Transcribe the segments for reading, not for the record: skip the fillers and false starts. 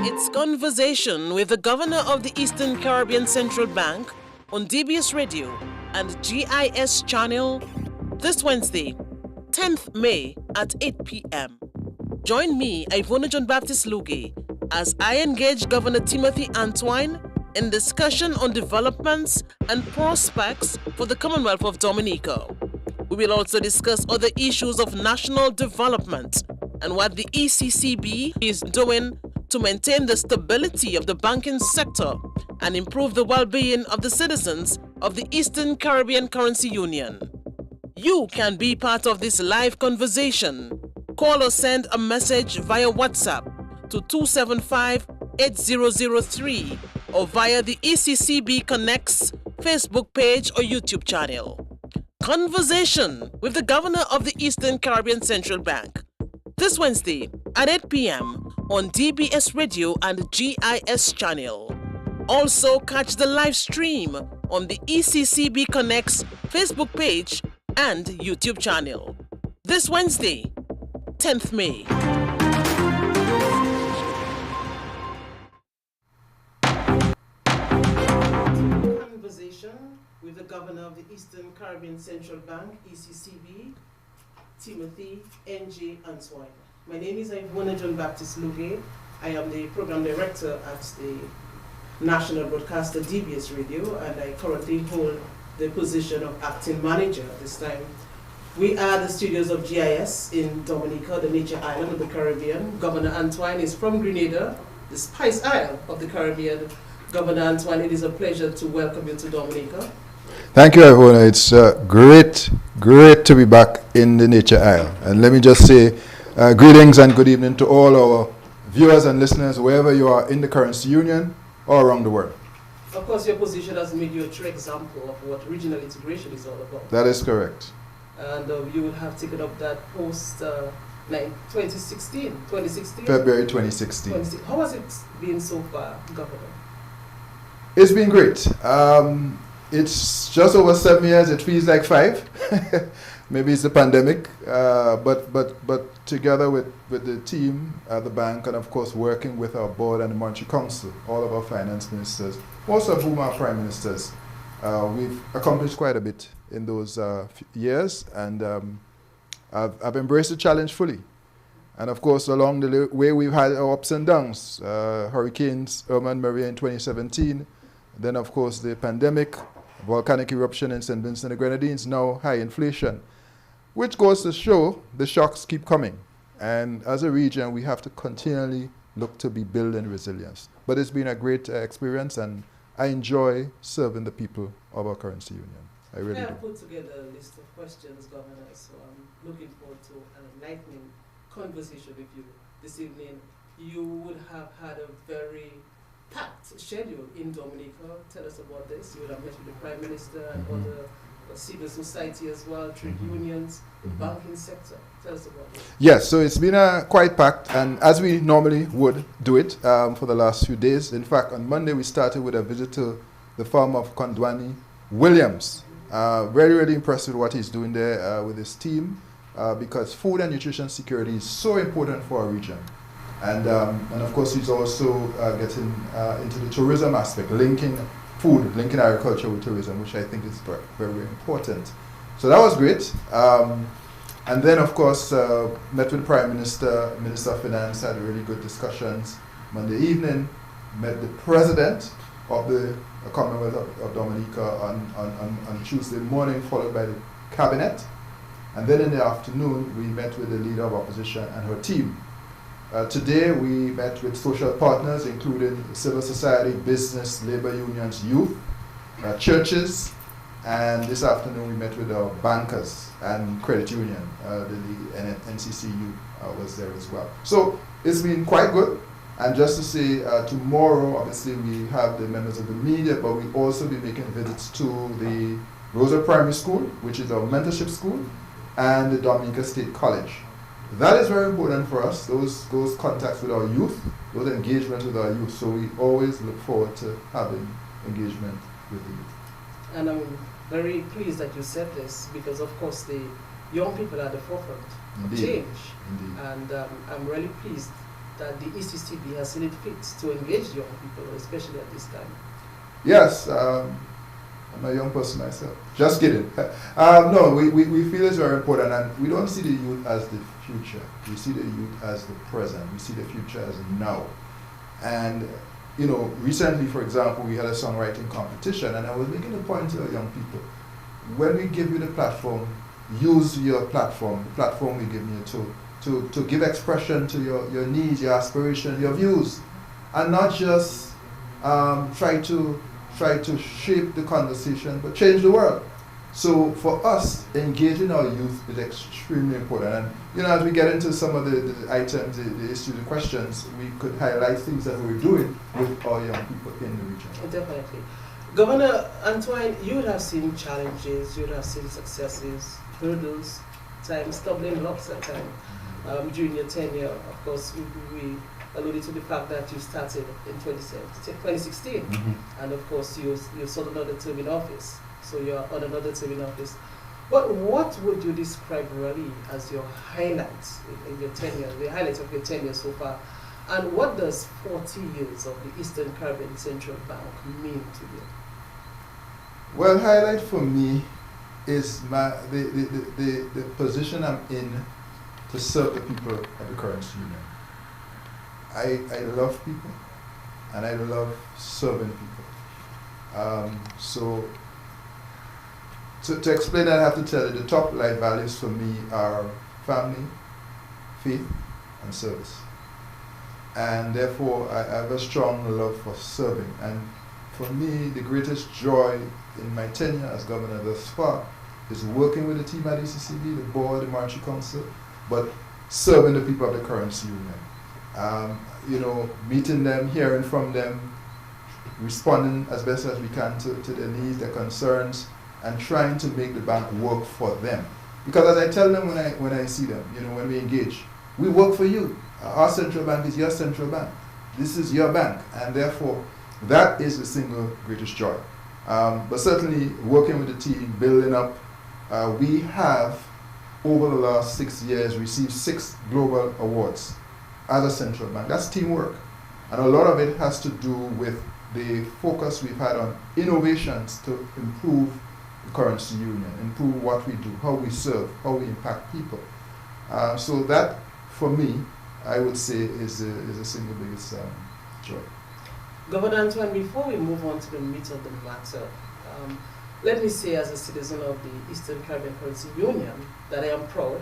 It's Conversation with the Governor of the Eastern Caribbean Central Bank on DBS Radio and GIS channel this Wednesday, 10th May at 8 p.m. Join me, Ivona John Baptist Luge, as I engage Governor Timothy Antoine in discussion on developments and prospects for the Commonwealth of Dominica. We will also discuss other issues of national development and what the ECCB is doing to maintain the stability of the banking sector and improve the well-being of the citizens of the Eastern Caribbean Currency Union. You can be part of this live conversation. Call or send a message via WhatsApp to 275-8003 or via the ECCB Connects Facebook page or YouTube channel. Conversation with the Governor of the Eastern Caribbean Central Bank this Wednesday at 8 p.m. on DBS Radio and GIS channel. Also catch the live stream on the ECCB Connects Facebook page and YouTube channel. This Wednesday, 10th May. Conversation with the Governor of the Eastern Caribbean Central Bank, ECCB, Timothy N.J. Antoine. My name is Ivona John Baptist Luge. I am the Program Director at the National Broadcaster DBS Radio, and I currently hold the position of Acting Manager at this time. We are the studios of GIS in Dominica, the nature island of the Caribbean. Governor Antoine is from Grenada, the Spice Isle of the Caribbean. Governor Antoine, it is a pleasure to welcome you to Dominica. Thank you, everyone. It's great to be back in the Nature Isle. And let me just say greetings and good evening to all our viewers and listeners, wherever you are in the currency union or around the world. Of course, your position has made you a true example of what regional integration is all about. That is correct. And you would have taken up that post 2016. February 2016. How has it been so far, Governor? It's been great. It's just over 7 years. It feels like 5. Maybe it's the pandemic, but together with the team at the bank, and of course working with our board and the Monetary Council, all of our finance ministers, most of whom are prime ministers, we've accomplished quite a bit in those years, and I've embraced the challenge fully. And of course, along the way, we've had our ups and downs. Hurricanes Irma and Maria in 2017, then of course the pandemic, volcanic eruption in St. Vincent and the Grenadines, now high inflation, which goes to show the shocks keep coming. And as a region, we have to continually look to be building resilience. But it's been a great experience, and I enjoy serving the people of our currency union. I really do. I have put together a list of questions, Governor, so I'm looking forward to an enlightening conversation with you this evening. You would have had a very packed schedule in Dominica. Tell us about this. You would have met with the Prime Minister and other civil society as well, trade unions, the banking sector. Tell us about this. Yes, so it's been quite packed, and as we normally would do it for the last few days. In fact, on Monday we started with a visit to the farm of Kondwani Williams. Really impressed with what he's doing there with his team, because food and nutrition security is so important for our region. And of course, he's also getting into the tourism aspect, linking food, linking agriculture with tourism, which I think is very, very important. So that was great. And then, of course, met with the Prime Minister, Minister of Finance, had really good discussions. Monday evening, met the President of the Commonwealth of Dominica on Tuesday morning, followed by the Cabinet. And then in the afternoon, we met with the Leader of Opposition and her team. Today we met with social partners, including civil society, business, labor unions, youth, churches, and this afternoon we met with our bankers and credit union. The NCCU was there as well. So it's been quite good. And just to say, tomorrow obviously we have the members of the media, but we also be making visits to the Rosa Primary School, which is our mentorship school, and the Dominica State College. That is very important for us, those contacts with our youth, those engagements with our youth. So we always look forward to having engagement with the youth. And I'm very pleased that you said this, because of course young people are the forefront of change. Indeed. And I'm really pleased that the ECCB has seen it fit to engage young people, especially at this time? Yes, I'm a young person myself. Just kidding. No, we feel it's very important, and we don't see the youth as the future. We see the youth as the present. We see the future as now. And, you know, recently, for example, we had a songwriting competition, and I was making a point to our young people. When we give you the platform, use your platform, the platform we give you to give expression to your needs, your aspirations, your views, and not just try to shape the conversation, but change the world. So for us, engaging our youth is extremely important. And you know, as we get into some of the items, the issues, the questions, we could highlight things that we're doing with our young people in the region. Definitely. Governor Antoine, you would have seen challenges, you would have seen successes, hurdles, times, stumbling blocks at times during your tenure. Of course, we alluded to the fact that you started in 2016, and of course you sought another term in office, so you're on another term in office. But what would you describe really as your highlights in your tenure, the highlights of your tenure so far, and what does 40 years of the Eastern Caribbean Central Bank mean to you? Well, highlight for me is the position I'm in to serve the people of the currency union. I love people, and I love serving people. So to explain that, I have to tell you the top life values for me are family, faith, and service. And therefore, I have a strong love for serving. And for me, the greatest joy in my tenure as governor thus far is working with the team at ECCB, the board, the Monetary Council, but serving the people of the currency union. You know, meeting them, hearing from them, responding as best as we can to their needs, their concerns, and trying to make the bank work for them. Because as I tell them when I see them, you know, when we engage, we work for you. Our central bank is your central bank. This is your bank, and therefore that is the single greatest joy. But certainly working with the team, building up, we have over the last 6 years received 6 global awards as a central bank. That's teamwork. And a lot of it has to do with the focus we've had on innovations to improve the currency union, improve what we do, how we serve, how we impact people. So that, for me, I would say is the single biggest joy. Governor Antoine, before we move on to the meat of the matter, let me say as a citizen of the Eastern Caribbean Currency Union that I am proud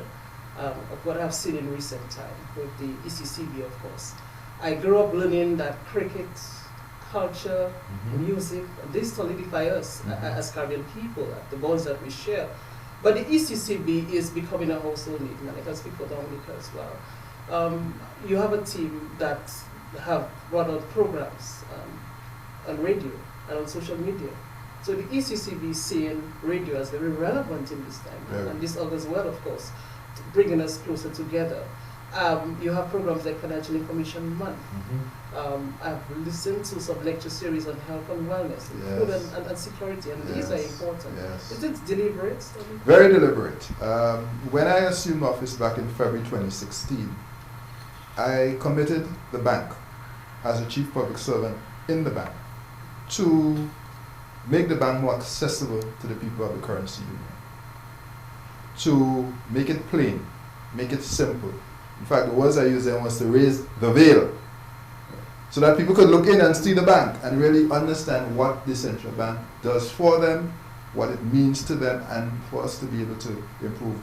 of what I've seen in recent time with the ECCB, of course. I grew up learning that cricket, culture, music, they solidify us as Caribbean people, the bonds that we share. But the ECCB is becoming a household name, and I can speak for Dominica as well. You have a team that have brought out programs on radio and on social media. So the ECCB is seeing radio as very relevant in this time, and this augurs well, of course, bringing us closer together. You have programs like Financial Information Month. I've listened to some lecture series on health and wellness, food and security, and these are important. Is it deliberate? Very deliberate. When I assumed office back in February 2016, I committed the bank as a chief public servant in the bank to make the bank more accessible to the people of the currency union, to make it plain, make it simple. In fact, the words I used then was to raise the veil so that people could look in and see the bank and really understand what the central bank does for them, what it means to them, and for us to be able to improve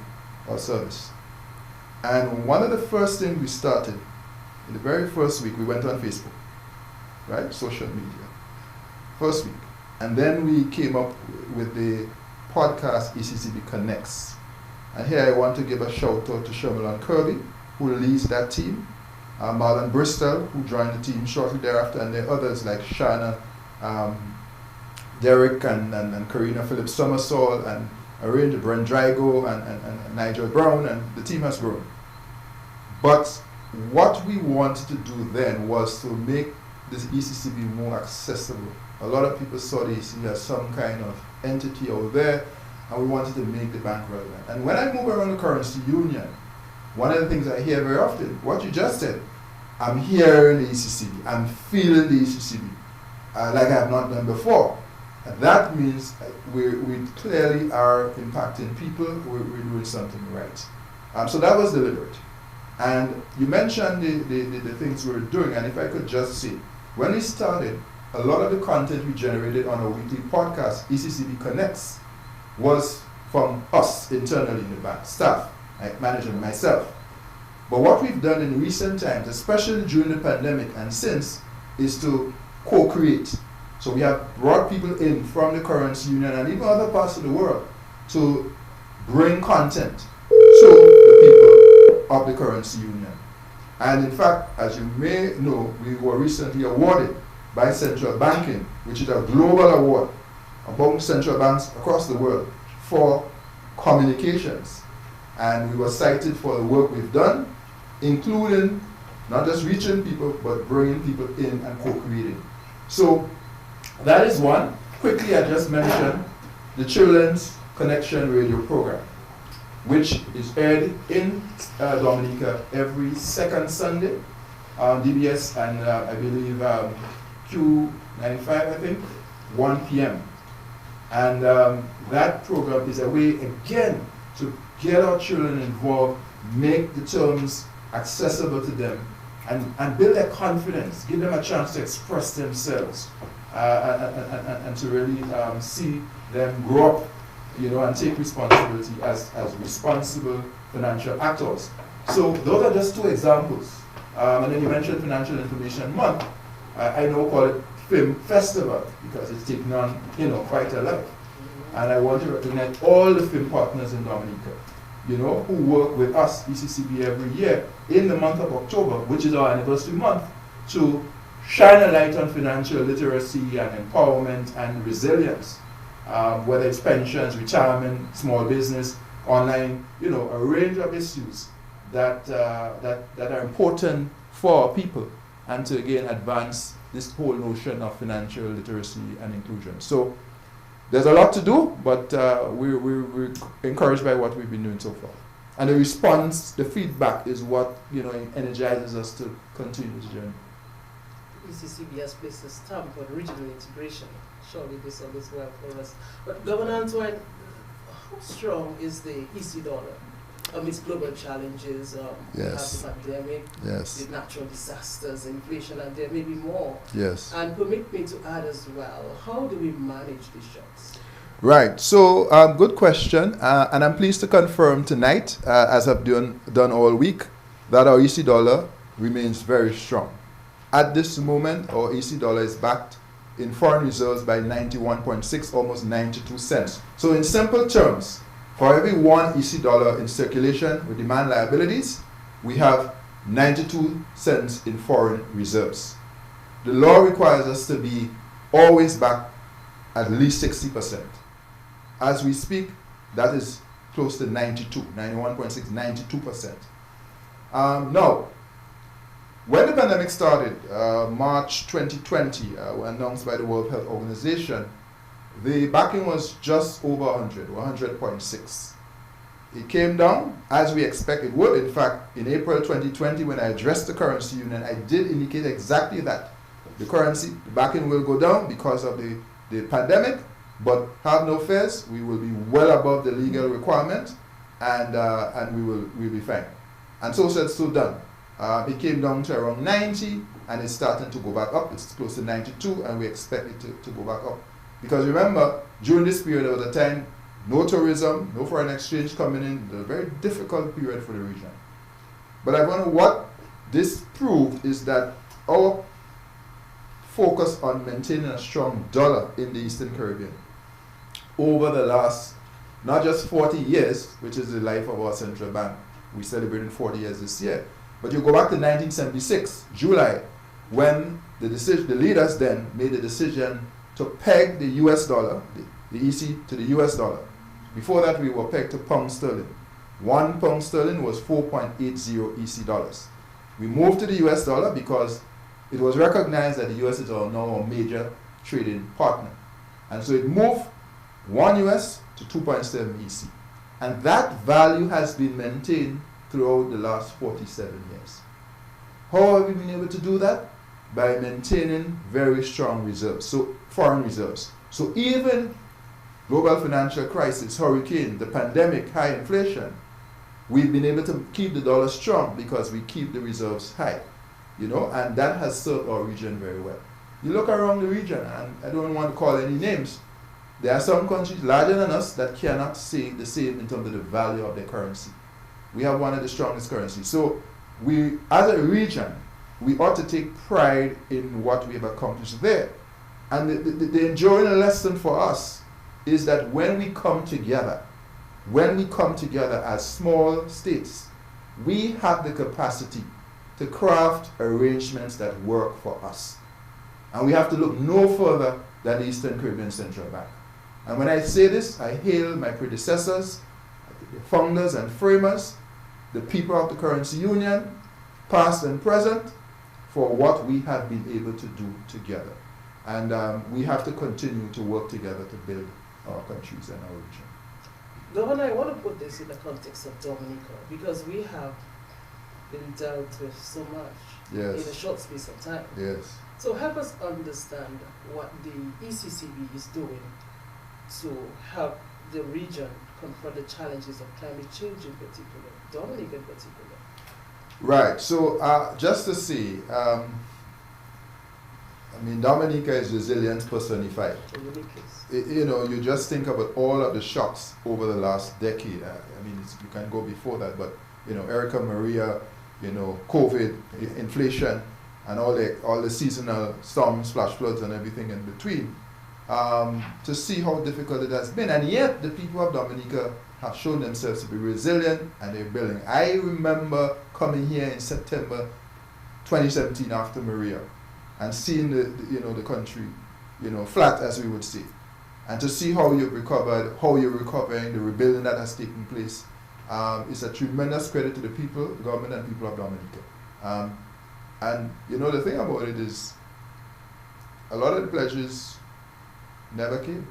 our service. And one of the first things we started, in the very first week, we went on Facebook, right? Social media. First week. And then we came up with the podcast ECCB Connects. And here I want to give a shout out to Sherman Kirby, who leads that team, Marlon Bristol, who joined the team shortly thereafter, and there are others like Shana, Derek, and Karina Phillips Somersall, and Arrange, Brent Drago, and Nigel Brown, and the team has grown. But what we wanted to do then was to make this ECCB more accessible. A lot of people saw the ECCB as some kind of entity out there, and we wanted to make the bank relevant. And when I move around the currency union, one of the things I hear very often, what you just said, I'm hearing the ECCB, I'm feeling the ECCB like I have not done before. And that means we clearly are impacting people, we're doing something right. So that was deliberate. And you mentioned the things we were doing, and if I could just say, when we started, a lot of the content we generated on our weekly podcast, ECCB Connects, was from us internally in the bank, staff, like management, myself. But what we've done in recent times, especially during the pandemic and since, is to co-create. So we have brought people in from the currency union and even other parts of the world to bring content to the people of the currency union. And in fact, as you may know, we were recently awarded by central banking, which is a global award among central banks across the world for communications. And we were cited for the work we've done, including not just reaching people, but bringing people in and co-creating. So that is one. Quickly, I just mentioned the Children's Connection radio program, which is aired in Dominica every second Sunday on DBS and I believe Q95, I think, 1 p.m. And that program is a way, again, to get our children involved, make the terms accessible to them, and build their confidence, give them a chance to express themselves, and to really see them grow up, and take responsibility as responsible financial actors. So those are just two examples. And then you mentioned Financial Information Month. I now call it Film Festival because it's taken on, quite a life. And I want to recognize all the film partners in Dominica, who work with us, ECCB, every year in the month of October, which is our anniversary month, to shine a light on financial literacy and empowerment and resilience, whether it's pensions, retirement, small business, online, a range of issues that are important for our people, and to again advance this whole notion of financial literacy and inclusion. So there's a lot to do, but we're encouraged by what we've been doing so far. And the response, the feedback is what energizes us to continue this journey. ECCB has placed a stamp on regional integration. Surely this is well for us. But Governor Antoine, how strong is the EC dollar amidst global challenges? Yes. We have the pandemic, yes, the natural disasters, inflation, and there may be more. Yes. And permit me to add as well, how do we manage these shocks? Right. So, good question. And I'm pleased to confirm tonight, as I've done all week, that our EC dollar remains very strong. At this moment, our EC dollar is backed in foreign reserves by 91.6, almost 92 cents. So in simple terms, for every one EC dollar in circulation with demand liabilities, we have 92 cents in foreign reserves. The law requires us to be always back at least 60%. As we speak, that is close to 91.6, 92%. Now, when the pandemic started, March 2020, announced by the World Health Organization, the backing was just over 100, 100.6. It came down as we expected it would. In fact, in April 2020, when I addressed the currency union, I did indicate exactly that. The backing will go down because of the pandemic, but have no fears, we will be well above the legal requirement, and we'll be fine. And so said, so done. It came down to around 90, and it's starting to go back up. It's close to 92, and we expect it to go back up. Because remember, during this period, there was a time, no tourism, no foreign exchange coming in. It was a very difficult period for the region. But I wonder what this proved is that our focus on maintaining a strong dollar in the Eastern Caribbean over the last, not just 40 years, which is the life of our central bank. We celebrated 40 years this year. But you go back to 1976, July, when the leaders then made the decision to peg the US dollar, the EC, to the US dollar. Before that, we were pegged to pound sterling. 1 pound sterling was 4.80 EC dollars. We moved to the US dollar because it was recognized that the US is now our major trading partner. And so it moved 1 US to 2.7 EC. And that value has been maintained throughout the last 47 years. How have we been able to do that? By maintaining very strong reserves, so foreign reserves. So even global financial crisis, hurricane, the pandemic, high inflation, we've been able to keep the dollar strong because we keep the reserves high, and that has served our region very well. You look around the region, and I don't want to call any names, there are some countries larger than us that cannot say the same in terms of the value of their currency. We have one of the strongest currencies. So we, as a region, we ought to take pride in what we have accomplished there. And the enduring lesson for us is that when we come together as small states, we have the capacity to craft arrangements that work for us. And we have to look no further than the Eastern Caribbean Central Bank. And when I say this, I hail my predecessors, the founders and framers, the people of the currency union, past and present, for what we have been able to do together. And we have to continue to work together to build our countries and our region. Governor, I want to put this in the context of Dominica, because we have been dealt with so much in a short space of time. Yes. So help us understand what the ECCB is doing to help the region confront the challenges of climate change in particular, Dominica in particular. Right. So just to see, Dominica is resilience personified. You just think about all of the shocks over the last decade. You can go before that, but Erica, Maria, COVID, inflation, and all the seasonal storms, flash floods, and everything in between. To see how difficult it has been, and yet the people of Dominica have shown themselves to be resilient, and they're building. I remember coming here in September 2017 after Maria, and seeing the country, flat, as we would say, and to see how you've recovered, how you're recovering, the rebuilding that has taken place, is a tremendous credit to the people, the government, and people of Dominica. And the thing about it is, a lot of the pledges never came.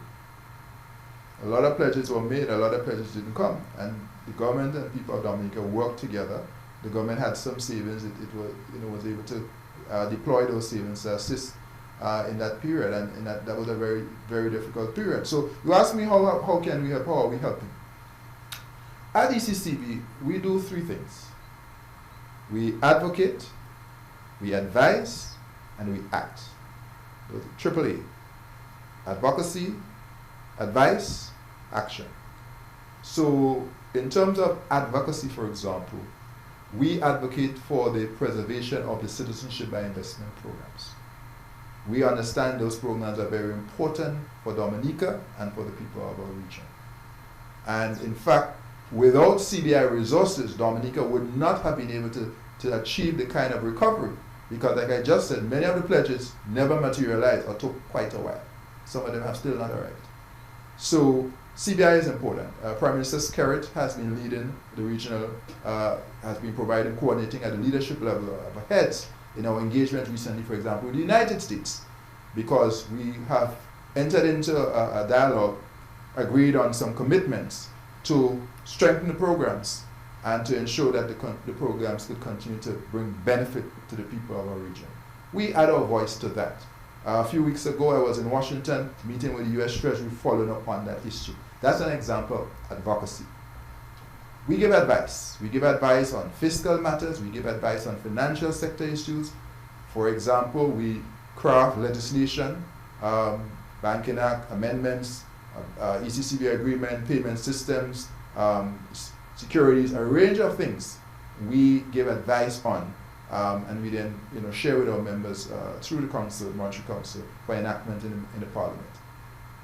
A lot of pledges were made, a lot of pledges didn't come, and the government and people of Dominica worked together. The government had some savings; it was able to deploy those savings to assist in that period, and that was a very, very difficult period. So you ask me how can we help? How are we helping? At ECCB, we do three things: we advocate, we advise, and we act. Those are AAA: advocacy, advice, action. So in terms of advocacy, for example, we advocate for the preservation of the citizenship by investment programs. We understand those programs are very important for Dominica and for the people of our region. And in fact, without CBI resources, Dominica would not have been able to achieve the kind of recovery, because like I just said, many of the pledges never materialized or took quite a while. Some of them have still not arrived. So CBI is important. Prime Minister Skerritt has been leading the regional, has been providing, coordinating at the leadership level of our heads in our engagement recently, for example, with the United States, because we have entered into a dialogue, agreed on some commitments to strengthen the programs and to ensure that the programs could continue to bring benefit to the people of our region. We add our voice to that. A few weeks ago, I was in Washington meeting with the U.S. Treasury following up on that issue. That's an example of advocacy. We give advice. We give advice on fiscal matters. We give advice on financial sector issues. For example, we craft legislation, Banking Act amendments, ECCB agreement, payment systems, securities, a range of things we give advice on. And we then share with our members through the council, monetary council, for enactment in the parliament.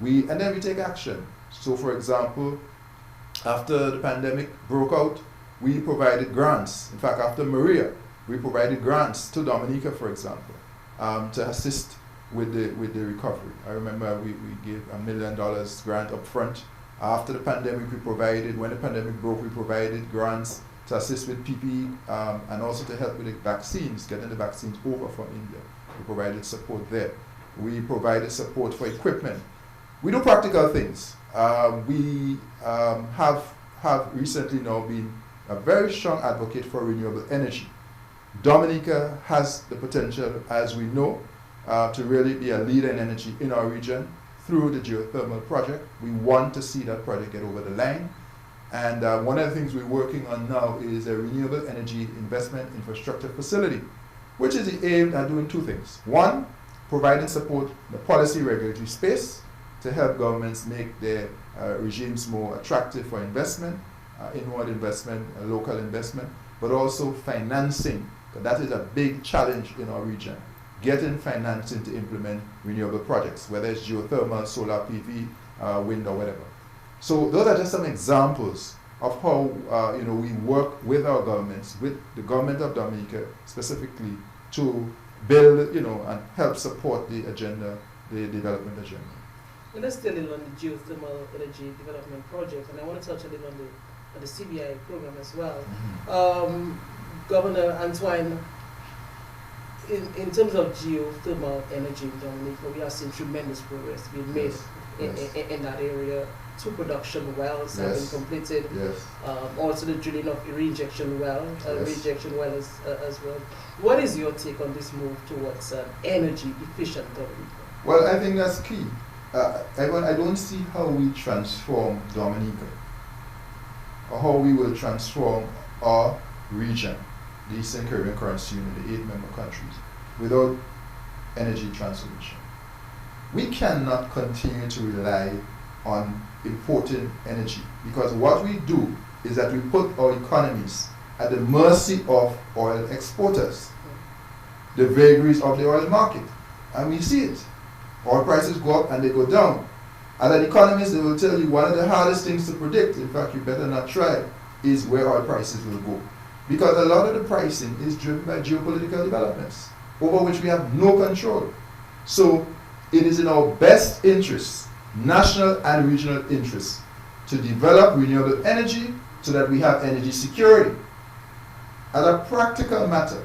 And then we take action. So for example, after the pandemic broke out, we provided grants. In fact, after Maria, we provided grants to Dominica, for example, to assist with the recovery. I remember we gave $1 million grant up front. After the pandemic, when the pandemic broke, we provided grants to assist with PPE and also to help with the vaccines, getting the vaccines over from India. We provided support there. We provided support for equipment. We do practical things. We have recently now been a very strong advocate for renewable energy. Dominica has the potential, as we know, to really be a leader in energy in our region through the geothermal project. We want to see that project get over the line. And one of the things we're working on now is a renewable energy investment infrastructure facility, which is aimed at doing two things. One, providing support in the policy regulatory space to help governments make their regimes more attractive for investment, inward investment, local investment, but also financing, because that is a big challenge in our region. Getting financing to implement renewable projects, whether it's geothermal, solar PV, wind, or whatever. So those are just some examples of how we work with our governments, with the government of Dominica specifically, to build and help support the agenda, the development agenda. Well, let's stay a little on the geothermal energy development project, and I want to touch a little on the CBI program as well. Governor Antoine, in terms of geothermal energy in Dominica, we have seen tremendous progress being made in that area. 2 production wells have been completed. Also the drilling of a reinjection well, as well. What is your take on this move towards energy efficient Dominica? Well, I think that's key. I don't see how we transform Dominica or how we will transform our region, the Eastern Caribbean Currency Union, the 8 member countries, without energy transformation. We cannot continue to rely on importing energy, because what we do is that we put our economies at the mercy of oil exporters, the vagaries of the oil market, and we see it. Oil prices go up and they go down. And an economist, they will tell you one of the hardest things to predict, in fact you better not try, is where oil prices will go. Because a lot of the pricing is driven by geopolitical developments, over which we have no control. So it is in our best interests, national and regional interests, to develop renewable energy so that we have energy security. As a practical matter,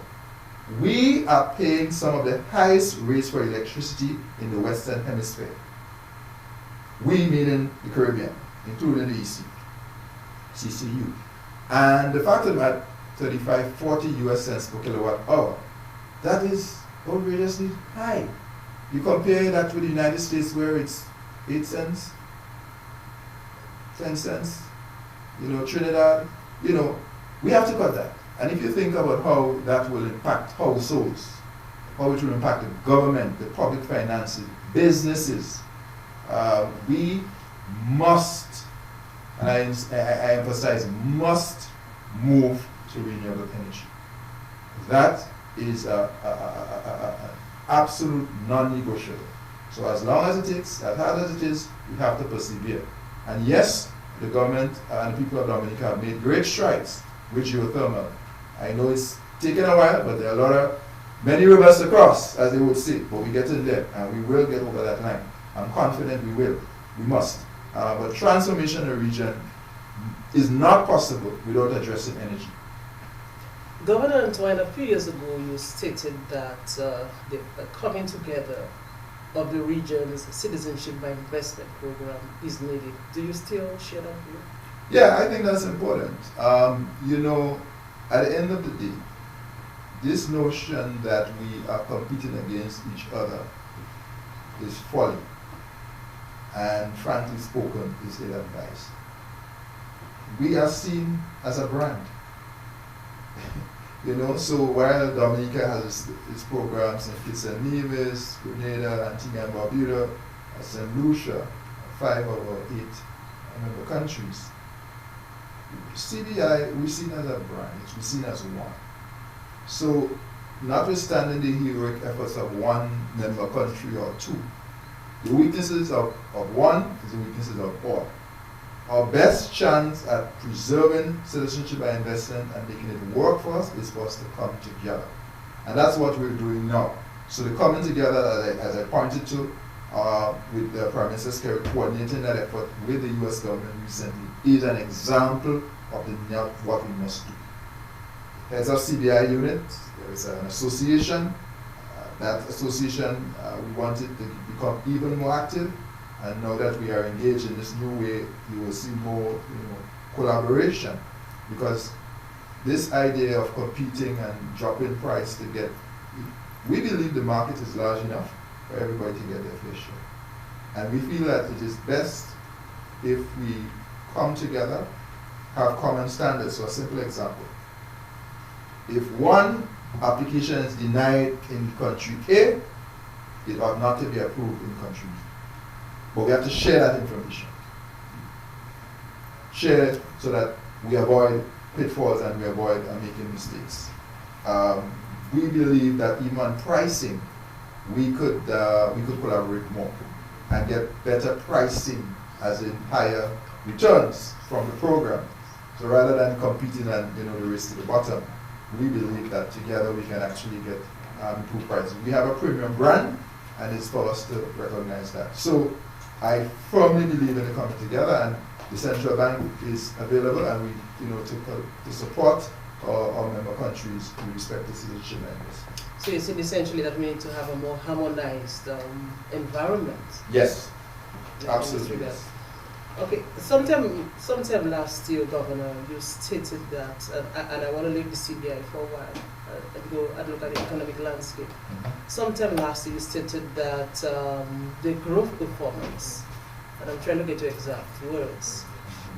we are paying some of the highest rates for electricity in the Western Hemisphere. We meaning the Caribbean, including the EC, CCU. And the fact of the matter, 35, 40 US cents per kilowatt hour, that is outrageously high. You compare that with the United States where it's 8 cents, 10 cents, Trinidad, we have to cut that. And if you think about how that will impact households, how it will impact the government, the public finances, businesses, we must, and I emphasize, must move to renewable energy. That is an absolute non-negotiable. So as long as it takes, as hard as it is, we have to persevere. And yes, the government and the people of Dominica have made great strides with geothermal. I know it's taken a while, but there are many rivers to cross, as they would say, but we get in there and we will get over that line. I'm confident we will. We must. But transformation in the region is not possible without addressing energy. Governor Antoine, a few years ago you stated that the coming together of the region's citizenship by investment program is needed. Do you still share that view? Yeah, I think that's important. At the end of the day, this notion that we are competing against each other is folly, and frankly spoken, is ill-advised. We are seen as a brand. So while Dominica has its programs in Kitts and Nevis, Grenada, Antigua and Barbuda, St. Lucia, 5 of our 8 member countries, CBI, we're seen as a brand, we're seen as one. So, notwithstanding the heroic efforts of one member country or 2, the weaknesses of one is the weaknesses of all. Our best chance at preserving citizenship by investment and making it work for us is for us to come together. And that's what we're doing now. So the coming together, as I pointed to, with the Prime Minister's coordinating that effort with the US government recently, is an example of what we must do. Heads of CBI unit, there is an association. That association, we want it to become even more active. And now that we are engaged in this new way, you will see more collaboration. Because this idea of competing and dropping price to get, we believe the market is large enough for everybody to get their fair share. And we feel that it is best if we come together, have common standards. So a simple example. If one application is denied in country A, it ought not to be approved in country B. But we have to share that information. Share it so that we avoid pitfalls and we avoid making mistakes. We believe that even on pricing, we could collaborate more and get better pricing, as in higher returns from the program. So rather than competing and the race to the bottom, we believe that together we can actually get improved pricing. We have a premium brand, and it's for us to recognize that. So I firmly believe in the coming together, and the central bank is available, and we to support our member countries with respect to citizenship members. So you said essentially that we need to have a more harmonized environment. Yes, absolutely. Yes. Okay, sometime last year, Governor, you stated that, and I want to leave the CBI for a while and go and look at the economic landscape. Sometime last year, you stated that the growth performance, and I'm trying to get your exact words,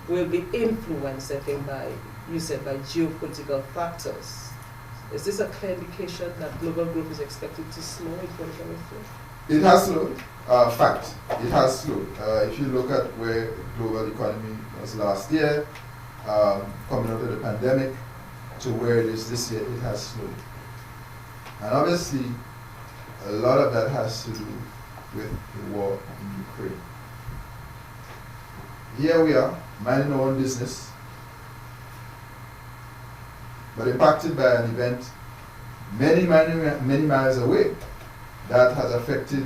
will be influenced, I think, by geopolitical factors. Is this a clear indication that global growth is expected to slow in 2023? It has slowed. Fact, it has slowed. If you look at where the global economy was last year, coming out of the pandemic, to where it is this year, it has slowed. And obviously, a lot of that has to do with the war in Ukraine. Here we are, minding our own business, but impacted by an event many miles away that has affected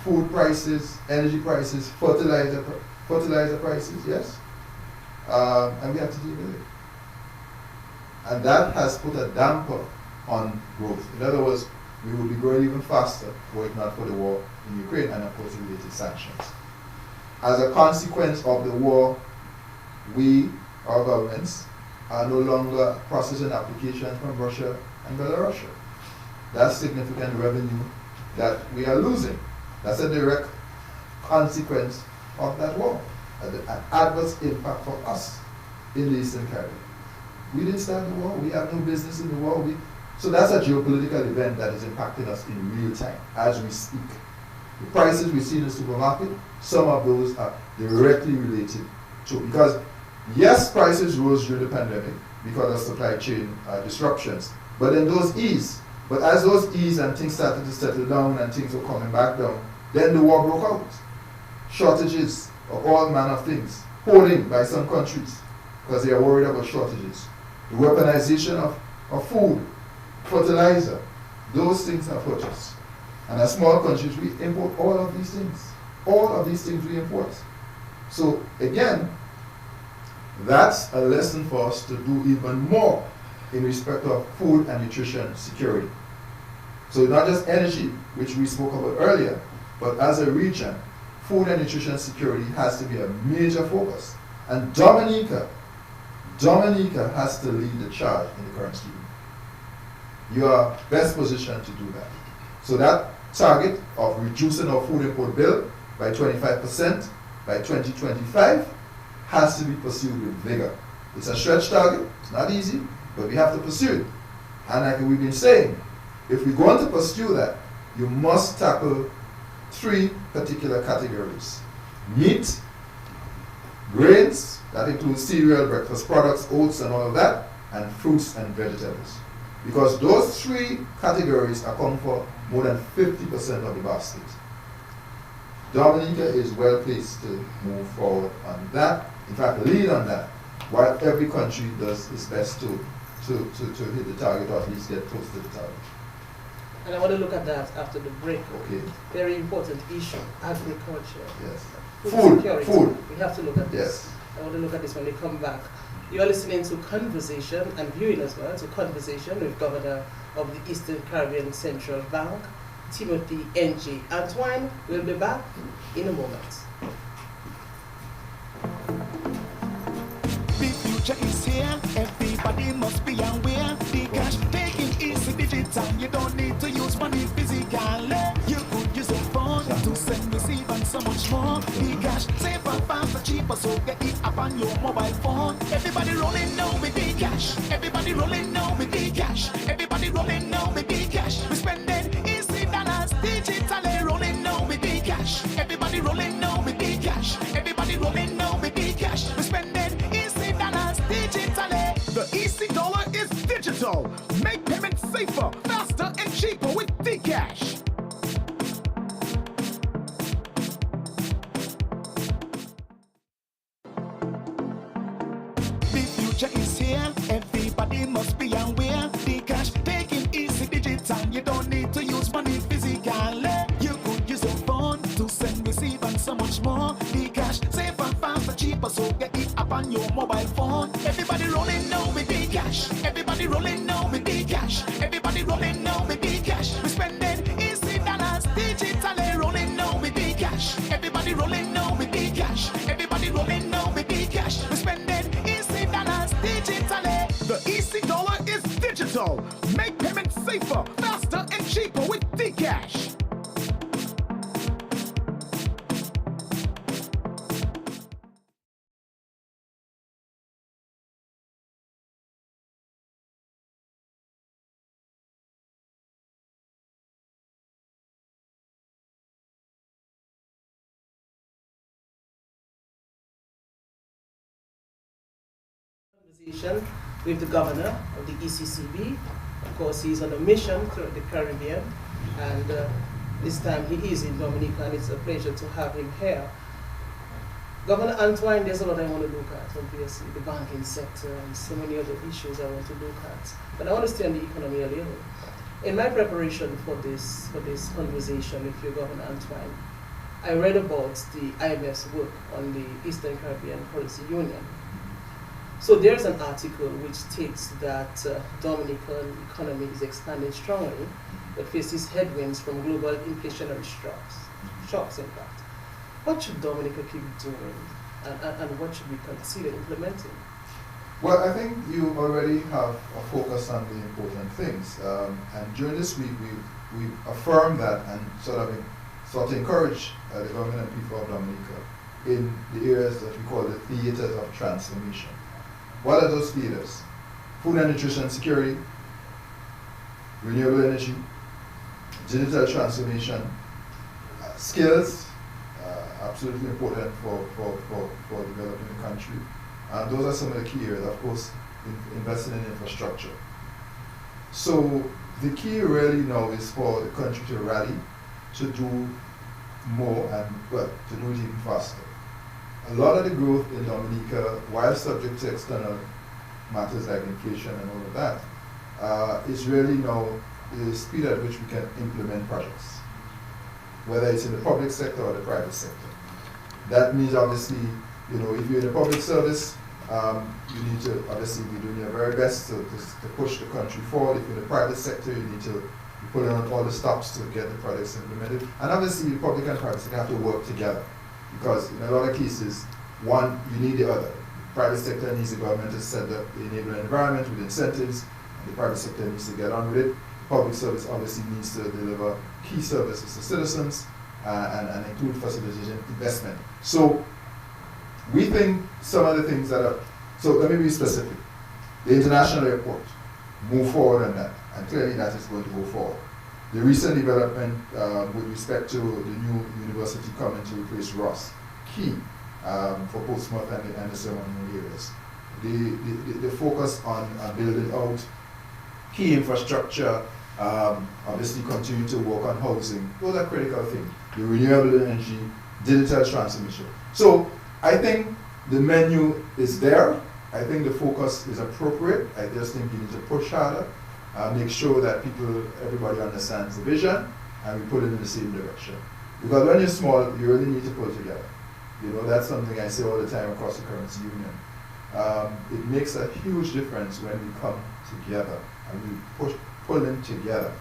food prices, energy prices, fertilizer prices, yes? And we have to deal with it. And that has put a damper on growth. In other words, we would be growing even faster were it not for the war in Ukraine and, of course, the related sanctions. As a consequence of the war, we, our governments, are no longer processing applications from Russia and Belarus. That's significant revenue that we are losing. That's a direct consequence of that war, an adverse impact for us in the Eastern Caribbean. We didn't start the war, we have no business in the war. So that's a geopolitical event that is impacting us in real time as we speak. The prices we see in the supermarket, some of those are directly related to, because yes, prices rose during the pandemic because of supply chain disruptions, but then those ease. But as those ease and things started to settle down and things were coming back down, then the war broke out. Shortages of all manner of things, hoarding by some countries because they are worried about shortages. The weaponization of food, fertilizer, those things have hurt us. And as small countries, we import all of these things. All of these things we import. So again, that's a lesson for us to do even more in respect of food and nutrition security. So not just energy, which we spoke about earlier, but as a region, food and nutrition security has to be a major focus. And Dominica has to lead the charge in the current scheme. You are best positioned to do that. So that target of reducing our food import bill by 25% by 2025 has to be pursued with vigor. It's a stretch target, it's not easy, but we have to pursue it. And like we've been saying, if we're going to pursue that, you must tackle 3 particular categories. Meat, grains, that includes cereal, breakfast products, oats and all of that, and fruits and vegetables. Because those 3 categories account for more than 50% of the basket. Dominica is well placed to move forward on that, in fact lead on that, while every country does its best to hit the target or at least get close to the target. And I want to look at that after the break. Okay. Very important issue, agriculture. Yes. Food security. Food. We have to look at this. Yes. I want to look at this when we come back. You are listening to Conversation and viewing as well to Conversation with Governor of the Eastern Caribbean Central Bank, Timothy N.J. Antoine. We'll be back in a moment. The future is here, everybody Everybody must be aware. The cash taking easy digital. You don't need to use money physically. You could use a phone to send, receive, and so much more. The cash safer, faster, cheaper, so get it up on your mobile phone. Everybody rolling now with the cash. Everybody rolling now with the cash. Everybody rolling now with the cash. We spending easy dollars digitally. Rolling now with the cash. Everybody rolling now with the cash. Everybody rolling now with the cash. We spending easy dollars digitally. The easy dollar is digital. Make payments safer, faster, and cheaper with Dcash. The future is here. Everybody must be aware. The cash taking easy digital. You don't need to use money physically. You could use a phone to send, receive, and so much more. The cash safer, faster, cheaper, so get it up on your mobile phone. Everybody rolling now with the cash. Everybody rolling now with the cash. Everybody rolling now with the cash. We spending easy dollars digitally. Rolling now with the cash. Everybody rolling now with the cash. Everybody rolling now with the cash. We spending easy dollars digitally. The easy dollar is digital. Make payments safer, faster, and cheaper with Dcash. Conversation with the governor of the ECCB. Of course, he's on a mission throughout the Caribbean, and this time he is in Dominica, and it's a pleasure to have him here. Governor Antoine, there's a lot I want to look at, obviously, the banking sector and so many other issues I want to look at. But I want to stay on the economy a little. In my preparation for this conversation with you, Governor Antoine, I read about the IMF's work on the Eastern Caribbean Policy Union. So there's an article which states that Dominican economy is expanding strongly, but faces headwinds from global inflationary shocks in fact. What should Dominica keep doing, and what should we consider implementing? Well, I think you already have a focus on the important things. And during this week, we affirmed that and sort of encourage the government and people of Dominica in the areas that we call the theaters of transformation. What are those theaters? Food and nutrition security, renewable energy, digital transformation, skills, absolutely important for developing the country. And those are some of the key areas, of course, investing in infrastructure. So the key really now is for the country to rally, to do more, and well, to do it even faster. A lot of the growth in Dominica, while subject to external matters like inflation and all of that, is really now the speed at which we can implement projects, whether it's in the public sector or the private sector. That means obviously, you know, if you're in the public service, you need to obviously be doing your very best to push the country forward. If you're in the private sector, you need to be putting on all the stops to get the projects implemented. And obviously, the public and private sector have to work together, because in a lot of cases, one, you need the other. The private sector needs the government to set up the enabling environment with incentives, and the private sector needs to get on with it. Public service obviously needs to deliver key services to citizens and include facilitating investment. So we think some of the things that are, so let me be specific. The international airport, move forward on that, and clearly that is going to go forward. The recent development with respect to the new university coming to replace Ross, key for Portsmouth and the ceremonial areas. The focus on building out key infrastructure, obviously continue to work on housing. Those are critical things. The renewable energy, digital transformation. So I think the menu is there. I think the focus is appropriate. I just think you need to push harder, make sure that everybody understands the vision, and we put it in the same direction. Because when you're small, you really need to pull together. You know, that's something I say all the time across the currency union. It makes a huge difference when we come together and we pull them together.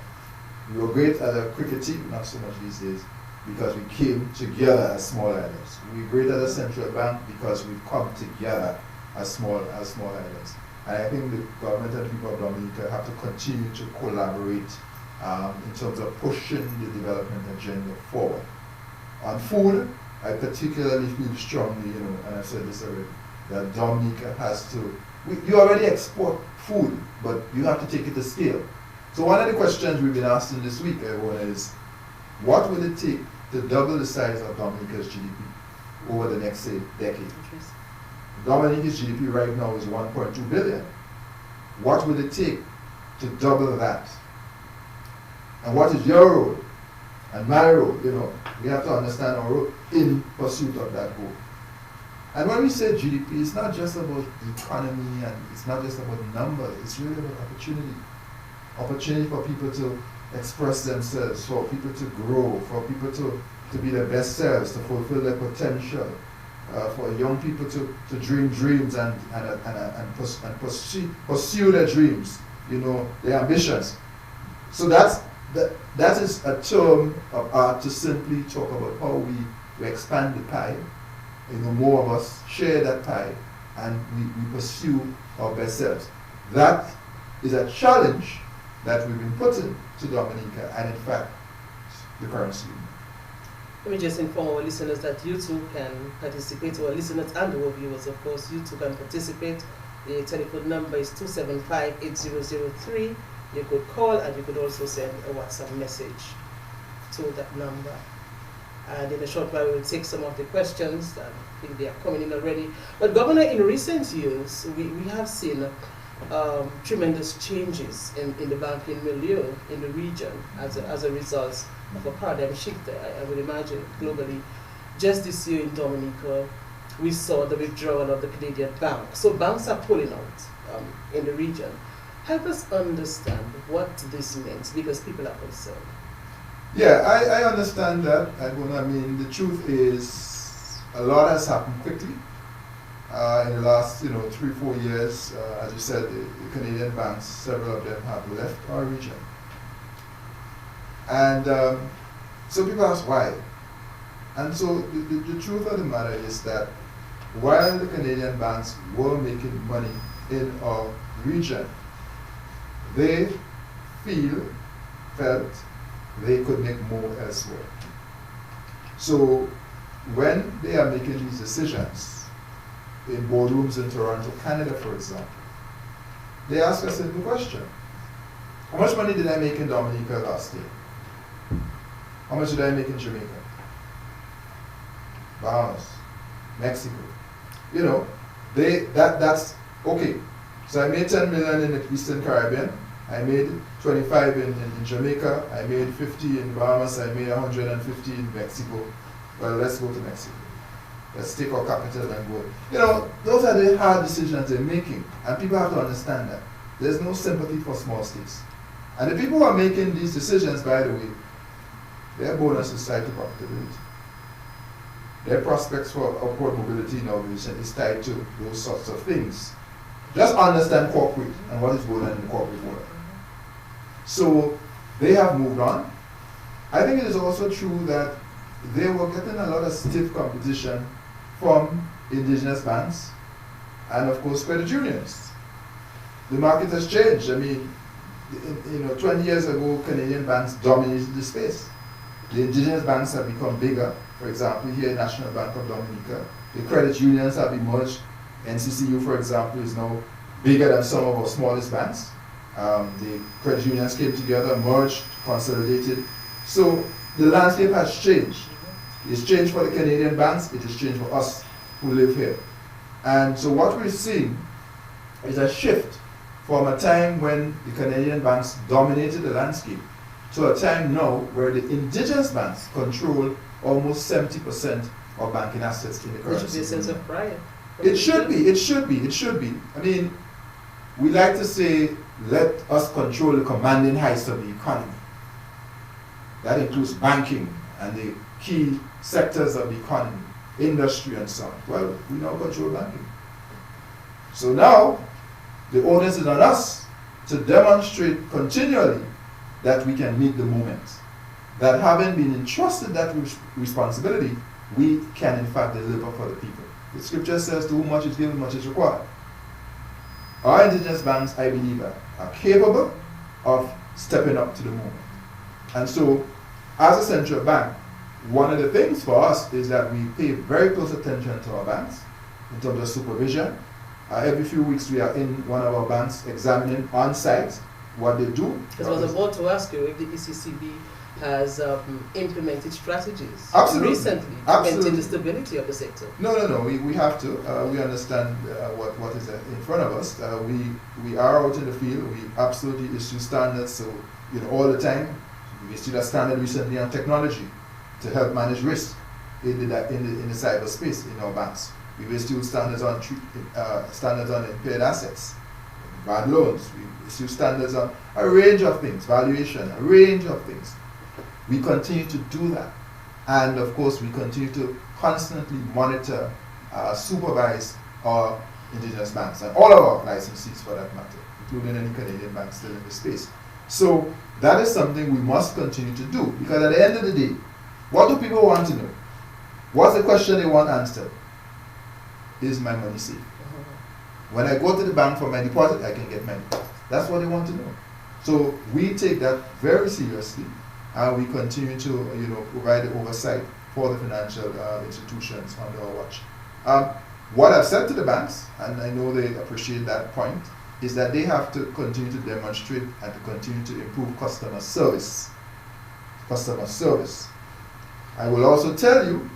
We were great at a cricket team, not so much these days, because we came together as small islands. We're great at a central bank because we've come together as small islands. And I think the government and people of Dominica have to continue to collaborate in terms of pushing the development agenda forward. On food, I particularly feel strongly, and I've said this already, that Dominica has to, you already export food, but you have to take it to scale. So one of the questions we've been asking this week, everyone, is what will it take to double the size of Dominica's GDP over the next, say, decade? Dominica's GDP right now is 1.2 billion. What will it take to double that? And what is your role and my role? We have to understand our role in pursuit of that goal. And when we say GDP, it's not just about the economy and it's not just about numbers, it's really about opportunity. Opportunity for people to express themselves, for people to grow, for people to be their best selves, to fulfill their potential, for young people to dream dreams and pursue their dreams, their ambitions. So that is a term of art to simply talk about how we expand the pie. More of us share that pie and we pursue our best selves. That is a challenge that we've been putting to Dominica and in fact the currency. Let me just inform our listeners that you too can participate, our listeners and our viewers, of course, you too can participate. The telephone number is 275-8003. You could call and you could also send a WhatsApp message to that number. And in a short while, we will take some of the questions. I think they are coming in already. But Governor, in recent years, we have seen tremendous changes in the banking milieu in the region as a result of a paradigm shift, I would imagine, globally. Just this year in Dominica, we saw the withdrawal of the Canadian bank. So banks are pulling out in the region. Help us understand what this means, because people are concerned. Yeah, I understand that. I mean, the truth is a lot has happened quickly. In the last 3-4 years, as you said, the Canadian banks, several of them have left our region. And so people ask why. And so the truth of the matter is that while the Canadian banks were making money in our region, they felt they could make more elsewhere. So when they are making these decisions in boardrooms in Toronto, Canada, for example, they ask a simple question. How much money did I make in Dominica last year? How much did I make in Jamaica? Bahamas, Mexico. That's okay. So I made 10 million in the Eastern Caribbean. I made 25 in Jamaica. I made 50 in Bahamas. I made 150 in Mexico. Well, let's go to Mexico. Let's take our capital and go. Those are the hard decisions they're making. And people have to understand that. There's no sympathy for small states. And the people who are making these decisions, by the way, their bonus is tied to profitability. Their prospects for upward mobility in our region is tied to those sorts of things. Just understand corporate and what is going on in the corporate world. So they have moved on. I think it is also true that they were getting a lot of stiff competition from indigenous banks and of course credit unions. The market has changed. I mean, 20 years ago, Canadian banks dominated the space. The indigenous banks have become bigger. For example, here National Bank of Dominica, the credit unions have emerged. NCCU, for example, is now bigger than some of our smallest banks. The credit unions came together, merged, consolidated. So the landscape has changed. It's changed for the Canadian banks, it has changed for us who live here. And so what we're seeing is a shift from a time when the Canadian banks dominated the landscape to a time now where the indigenous banks control almost 70% of banking assets in the currency. Which should be a sense of pride. It should be. I mean, we like to say, let us control the commanding heights of the economy. That includes banking and the key sectors of the economy, industry and so on. Well, we now control banking. So now, the onus is on us to demonstrate continually that we can meet the moment. That having been entrusted that responsibility, we can in fact deliver for the people. The scripture says, to whom much is given, much is required. our indigenous banks, I believe, are capable of stepping up to the moment. And so, as a central bank, one of the things for us is that we pay very close attention to our banks in terms of supervision. Every few weeks we are in one of our banks examining on site what they do. Because I was about to ask you if the ECCB has implemented strategies Absolutely. recently to maintain the stability of the sector. No. We have to. We understand what is in front of us. We are out in the field. We absolutely issue standards. So all the time. We issued a standard recently on technology to help manage risk in the cyberspace in our banks. We've issued standards on impaired assets, bad loans. We issue standards on a range of things, valuation, a range of things. We continue to do that. And of course, we continue to constantly monitor, supervise our indigenous banks and all of our licensees for that matter, including any Canadian banks still in the space. So that is something we must continue to do, because at the end of the day, what do people want to know? What's the question they want answered? Is my money safe? When I go to the bank for my deposit, I can get my deposit. That's what they want to know. So we take that very seriously, and we continue to provide the oversight for the financial institutions under our watch. What I've said to the banks, and I know they appreciate that point, is that they have to continue to demonstrate and to continue to improve customer service. Customer service. I will also tell you,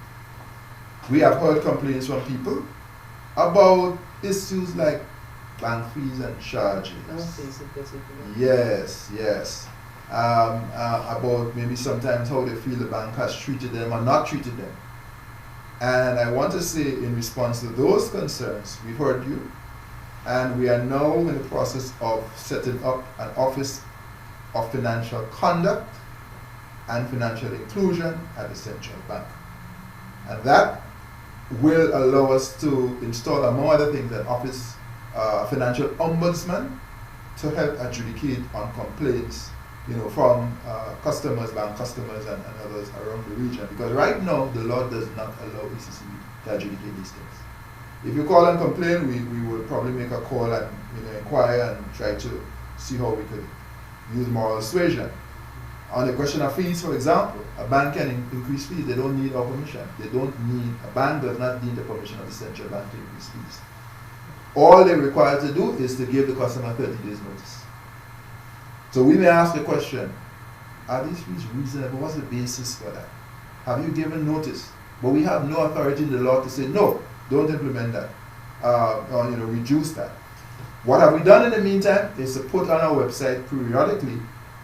we have heard complaints from people about issues like bank fees and charges. Yes. About maybe sometimes how they feel the bank has treated them or not treated them. And I want to say, in response to those concerns, we've heard you, and we are now in the process of setting up an office of financial conduct and financial inclusion at the central bank. And that will allow us to install, among other things, an office financial ombudsman to help adjudicate on complaints from customers, bank customers, and others around the region. Because right now, the law does not allow ECCB to adjudicate these things. If you call and complain, we will probably make a call and inquire and try to see how we could use moral suasion. On the question of fees, for example, a bank can increase fees. They don't need our permission. A bank does not need the permission of the central bank to increase fees. All they're required to do is to give the customer 30 days notice. So we may ask the question, are these fees reasonable? What's the basis for that? Have you given notice? But we have no authority in the law to say, no, don't implement that, or reduce that. What have we done in the meantime is to put on our website periodically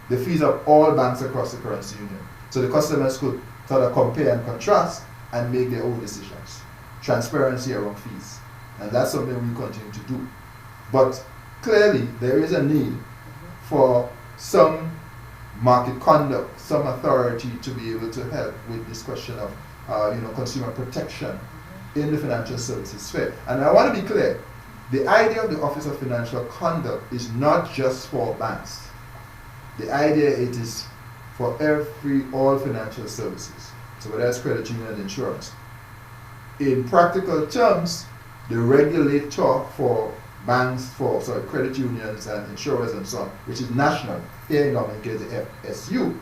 the fees of all banks across the currency union, so the customers could sort of compare and contrast and make their own decisions. Transparency around fees, and that's something we continue to do. But clearly, there is a need for some market conduct, some authority to be able to help with this question of consumer protection in the financial services sphere. And I want to be clear, the idea of the Office of Financial Conduct is not just for banks. The idea it is for all financial services. So whether it's credit union and insurance. In practical terms, the regulator for banks, credit unions and insurers and so on, which is national, here in our case the FSU,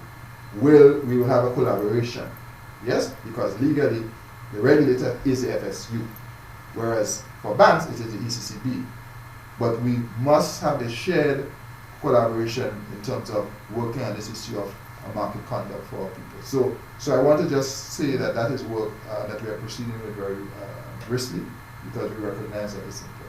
we will have a collaboration. Yes, because legally the regulator is the FSU, whereas for banks it is the ECCB. But we must have a shared collaboration in terms of working on this issue of market conduct for our people. So I want to just say that is work that we are proceeding with very briskly, because we recognize that it's important.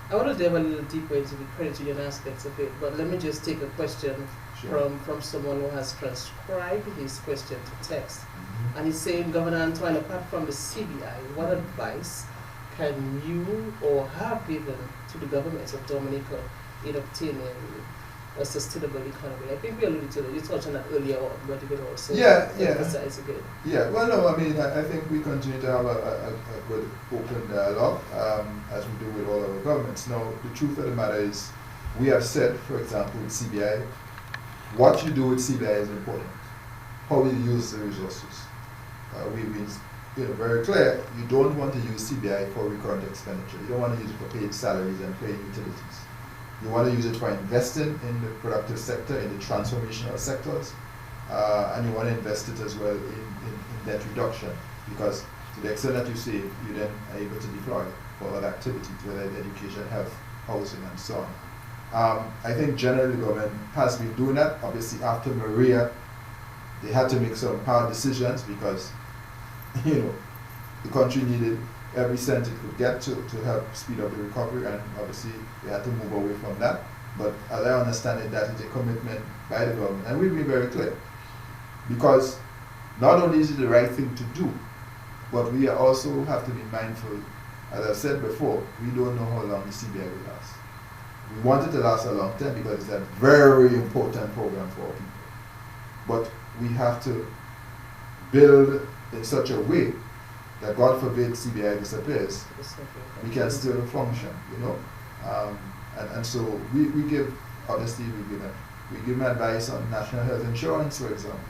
I want to delve a little deeper into the credit union aspects of it, but let me just take a question from someone who has transcribed his question to text. Mm-hmm. And he's saying, Governor Antoine, apart from the CBI, what advice can you or have given to the governments of Dominica in obtaining a sustainable economy? I think we alluded to that. You touched on that earlier on, but you could also emphasize again. Yeah, well, no, I mean, I think we continue to have a good open dialogue, as we do with all our governments. Now, the truth of the matter is, we have said, for example, with CBI, what you do with CBI is important. How you use the resources. We've been very clear, you don't want to use CBI for recurrent expenditure. You don't want to use it for paying salaries and paying utilities. You want to use it for investing in the productive sector, in the transformational sectors, and you want to invest it as well in debt reduction, because to the extent that you save, you then are able to deploy for other activities, whether it's education, health, housing, and so on. I think generally the government has been doing that. Obviously, after Maria, they had to make some hard decisions because, the country needed every cent it could get to help speed up the recovery, and obviously they had to move away from that. But as I understand it, that is a commitment by the government, and we'll be very clear, because not only is it the right thing to do, but we also have to be mindful. As I said before, we don't know how long the CBI will last. We want it to last a long time because it's a very important program for our people. But we have to build in such a way that, God forbid, CBI disappears, we can still function, and so we give, obviously, we give advice on national health insurance, for example.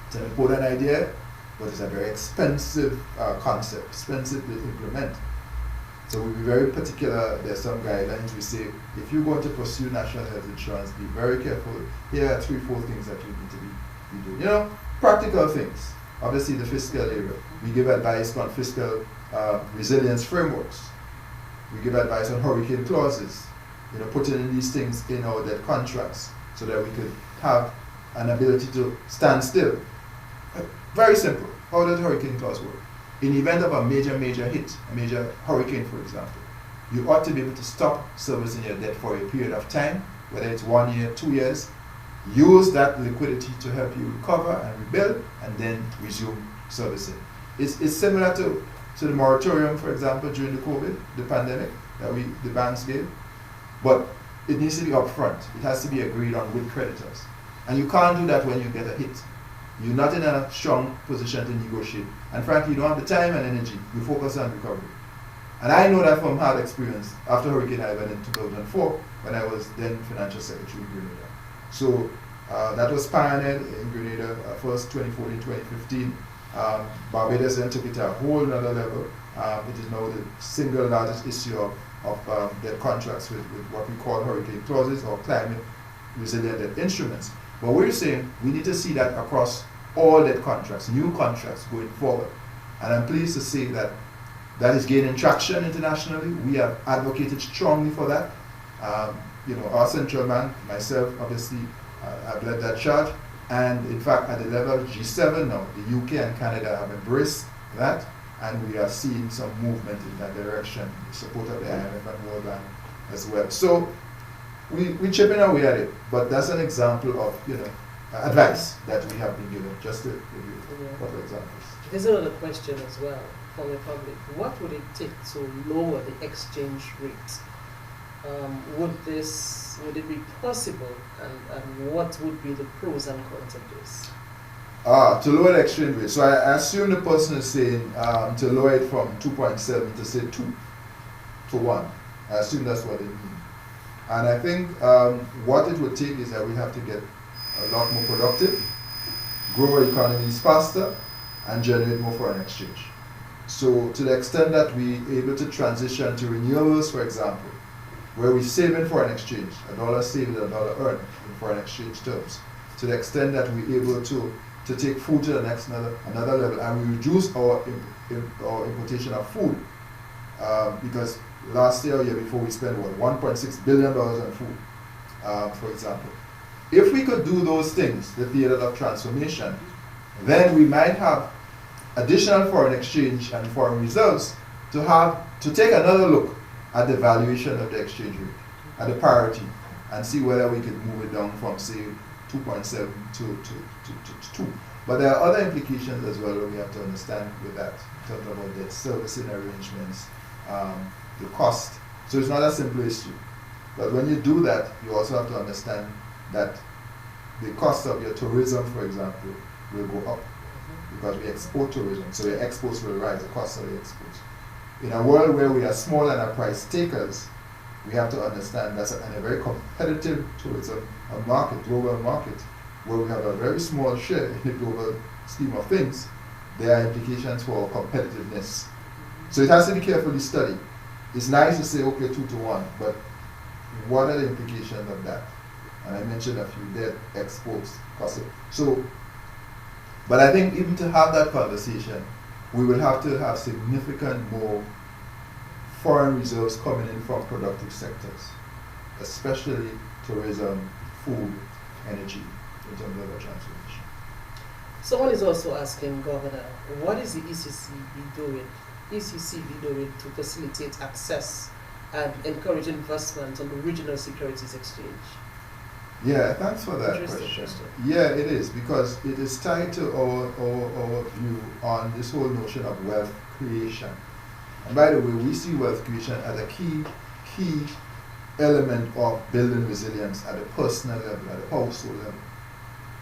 It's an important idea, but it's a very expensive concept, expensive to implement. So we'll be very particular. There's some guidelines. We say, if you're going to pursue national health insurance, be very careful. Here are 3-4 things that you need to be doing. Practical things. Obviously, the fiscal area. We give advice on fiscal resilience frameworks. We give advice on hurricane clauses. Putting in these things in our debt contracts so that we could have an ability to stand still. Very simple. How does hurricane clause work? In the event of a major hit, a major hurricane, for example, you ought to be able to stop servicing your debt for a period of time, whether it's 1 year, 2 years. Use that liquidity to help you recover and rebuild, and then resume servicing. It's similar to the moratorium, for example, during the pandemic that the banks gave, but it needs to be upfront. It has to be agreed on with creditors, and you can't do that when you get a hit. You're not in a strong position to negotiate, and frankly, you don't have the time and energy. You focus on recovery. And I know that from hard experience after Hurricane Ivan in 2004, when I was then Financial Secretary in Grenada. So that was pioneered in Grenada first 2014, 2015. Barbados then took it to a whole another level. It is now the single largest issue of debt contracts with what we call hurricane clauses or climate resilient debt instruments. But we're saying we need to see that across all debt contracts, new contracts going forward. And I'm pleased to say that is gaining traction internationally. We have advocated strongly for that. Our central bank, myself, obviously, I've led that charge. And in fact, at the level of G7 now, the UK and Canada have embraced that. And we are seeing some movement in that direction, the support of the IMF and World Bank as well. So we chipping away at it, but that's an example of advice that we have been given. Just to give you a couple of examples. There's another question as well from the public. What would it take to lower the exchange rate? Would it be possible, and what would be the pros and cons of this? To lower the exchange rate. So I assume the person is saying to lower it from 2.7 to say 2 to 1. I assume that's what they mean. And I think what it would take is that we have to get a lot more productive, grow our economies faster, and generate more foreign exchange. So to the extent that we're able to transition to renewables, for example, where we save in foreign exchange, a dollar saved is a dollar earned in foreign exchange terms, to the extent that we're able to take food to the next another level, and we reduce our importation of food, because last year or year before we spent $1.6 billion on food, for example. If we could do those things, the theater of transformation, then we might have additional foreign exchange and foreign reserves to take another look at the valuation of the exchange rate, at the parity, and see whether we could move it down from, say, 2.7 to 2. But there are other implications as well that we have to understand with that, in terms of debt servicing arrangements, the cost. So it's not a simple issue. But when you do that, you also have to understand that the cost of your tourism, for example, will go up because we export tourism. So your exports will rise, the cost of the exports. In a world where we are small and are price takers, we have to understand that's a very competitive tourism market, global market, where we have a very small share in the global scheme of things. There are implications for competitiveness. So it has to be carefully studied. It's nice to say, okay, 2 to 1, but what are the implications of that? And I mentioned a few debt exports possible. So, but I think even to have that conversation, we will have to have significant more foreign reserves coming in from productive sectors, especially tourism, food, energy, in terms of the transformation. Someone is also asking, Governor, what is the ECCB doing to facilitate access and encourage investment on the regional securities exchange? Yeah, thanks for that Interesting question. Yeah, it is, because it is tied to our view on this whole notion of wealth creation. And by the way, we see wealth creation as a key element of building resilience at a personal level, at a household level.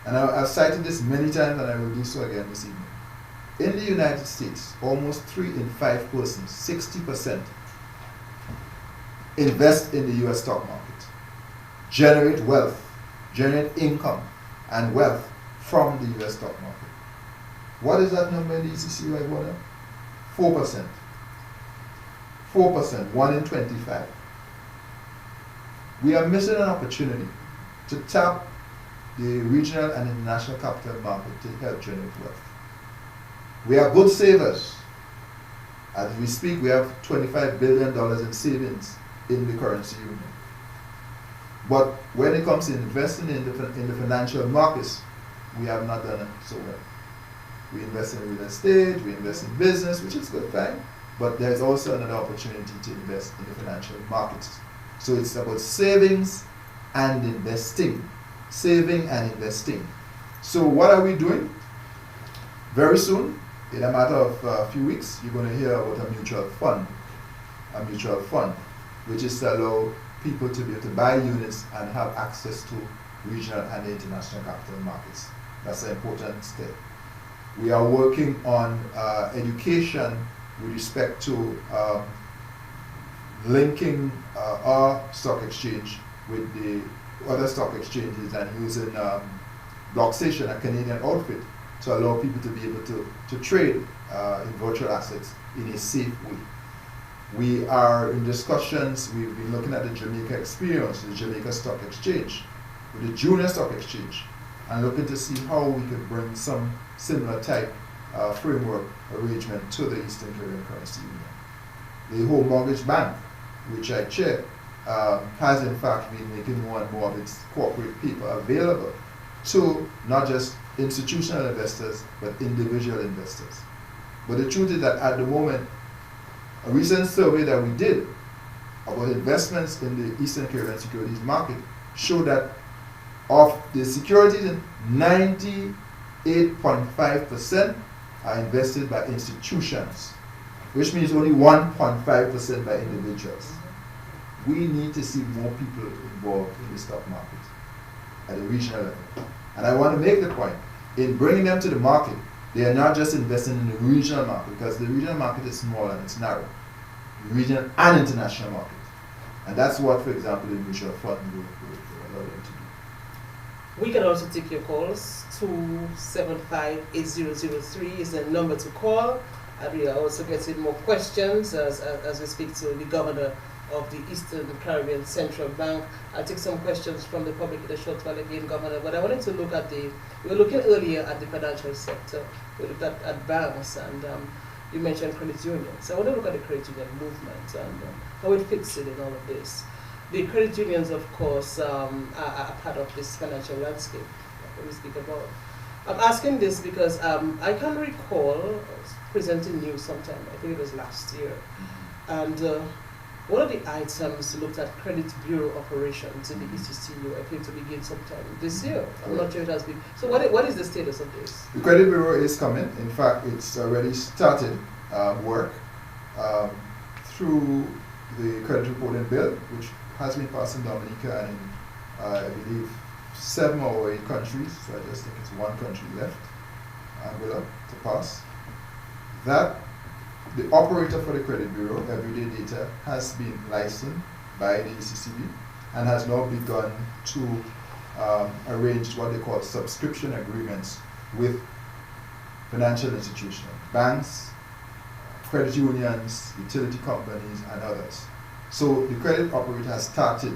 And I've cited this many times, and I will do so again this evening. In the United States, almost 3 in 5 persons, 60%, invest in the US stock market, generate wealth, generate income and wealth from the US stock market. What is that number in the ECC right now? 4%. 4%, 1 in 25. We are missing an opportunity to tap the regional and international capital market to help generate wealth. We are good savers. As we speak, we have $25 billion in savings in the currency union. But when it comes to investing in the financial markets, we have not done it so well. We invest in real estate, we invest in business, which is good, fine. But there's also another opportunity to invest in the financial markets. So it's about savings and investing. Saving and investing. So what are we doing? Very soon, in a matter of a few weeks, you're going to hear about a mutual fund, which is to allow people to be able to buy units and have access to regional and international capital markets. That's an important step. We are working on education with respect to linking our stock exchange with the other stock exchanges and using Blockstation, a Canadian outfit, to allow people to be able to trade in virtual assets in a safe way. We are in discussions, we've been looking at the Jamaica experience, the Jamaica Stock Exchange, with the Junior Stock Exchange, and looking to see how we could bring some similar type framework arrangement to the Eastern Caribbean Currency Union. The Home Mortgage Bank, which I chair, has in fact been making more and more of its corporate paper available to not just institutional investors, but individual investors. But the truth is that at the moment, a recent survey that we did about investments in the Eastern Caribbean securities market showed that of the securities, 98.5% are invested by institutions, which means only 1.5% by individuals. We need to see more people involved in the stock market at a regional level. And I want to make the point, in bringing them to the market, they are not just investing in the regional market, because the regional market is small and it's narrow. The regional and international market. And that's what, for example, the mutual fund will allow them to do. We can also take your calls. 275-8003 is the number to call. And we are also getting more questions as we speak to the governor of the Eastern Caribbean Central Bank. I'll take some questions from the public in a short while again, Governor. But I wanted to look at we were looking earlier at the financial sector. We looked at banks, and you mentioned credit unions. I want to look at the credit union movement and how it fits in all of this. The credit unions, of course, are part of this financial landscape that we speak about. I'm asking this because I can recall presenting news sometime, I think it was last year, and one of the items looked at credit bureau operations in the ECCU, I think, to begin sometime this year. I'm not sure it has been. So what is the status of this? The credit bureau is coming. In fact, it's already started work through the credit reporting bill, which has been passed in Dominica and in, I believe, 7 or 8 countries. So I just think it's 1 country left, Angola, to pass. That the operator for the credit bureau, Everyday Data, has been licensed by the ECCB and has now begun to arrange what they call subscription agreements with financial institutions, banks, credit unions, utility companies, and others. So the credit operator has started,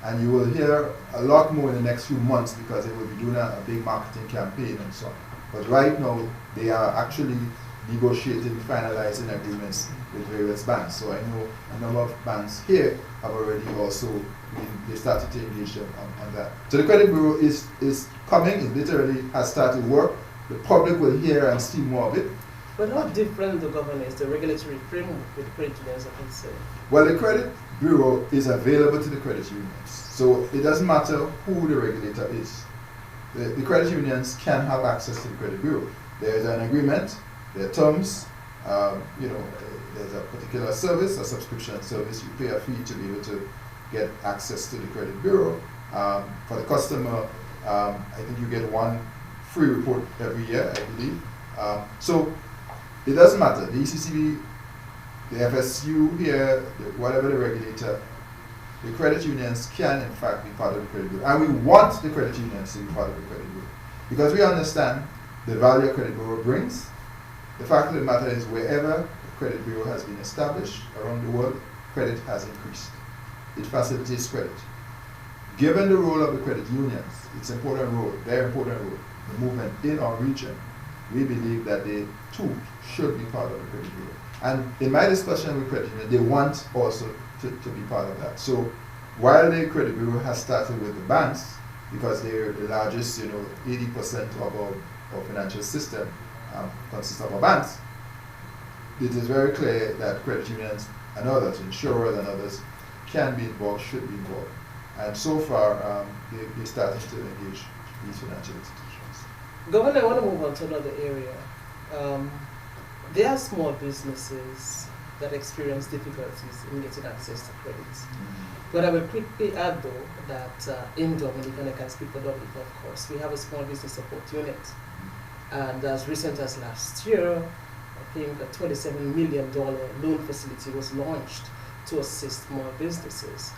and you will hear a lot more in the next few months because they will be doing a big marketing campaign and so on. But right now, they are actually negotiating, finalizing agreements with various banks. So I know a number of banks here have already also they started to engage on that. So the credit bureau is coming. It literally has started work. The public will hear and see more of it. But how different the government is, the regulatory framework with credit unions are concerned? Well, the credit bureau is available to the credit unions. So it doesn't matter who the regulator is. The credit unions can have access to the credit bureau. There is an agreement, there are terms, there's a particular service, a subscription service, you pay a fee to be able to get access to the credit bureau. For the customer, I think you get one free report every year, I believe. So it doesn't matter. The ECCB, the FSU here, whatever the regulator, the credit unions can in fact be part of the credit bureau. And we want the credit unions to be part of the credit bureau. Because we understand the value a credit bureau brings. The fact of the matter is wherever a credit bureau has been established around the world, credit has increased. It facilitates credit. Given the role of the credit unions, its important role, their important role, the movement in our region, we believe that they too should be part of the credit bureau. And in my discussion with credit unions, they want also to be part of that. So while the credit bureau has started with the banks, because they're the largest, 80% of our financial system consists of our banks, it is very clear that credit unions and others, insurers and others, can be involved, should be involved. And so far, they're starting to engage these financial institutions. Governor, I want to move on to another area. There are small businesses that experience difficulties in getting access to credit. But I will quickly add, though, that in Dominica, and I can speak for Dominica, of course, we have a small business support unit. And as recent as last year, I think a $27 million loan facility was launched to assist small businesses.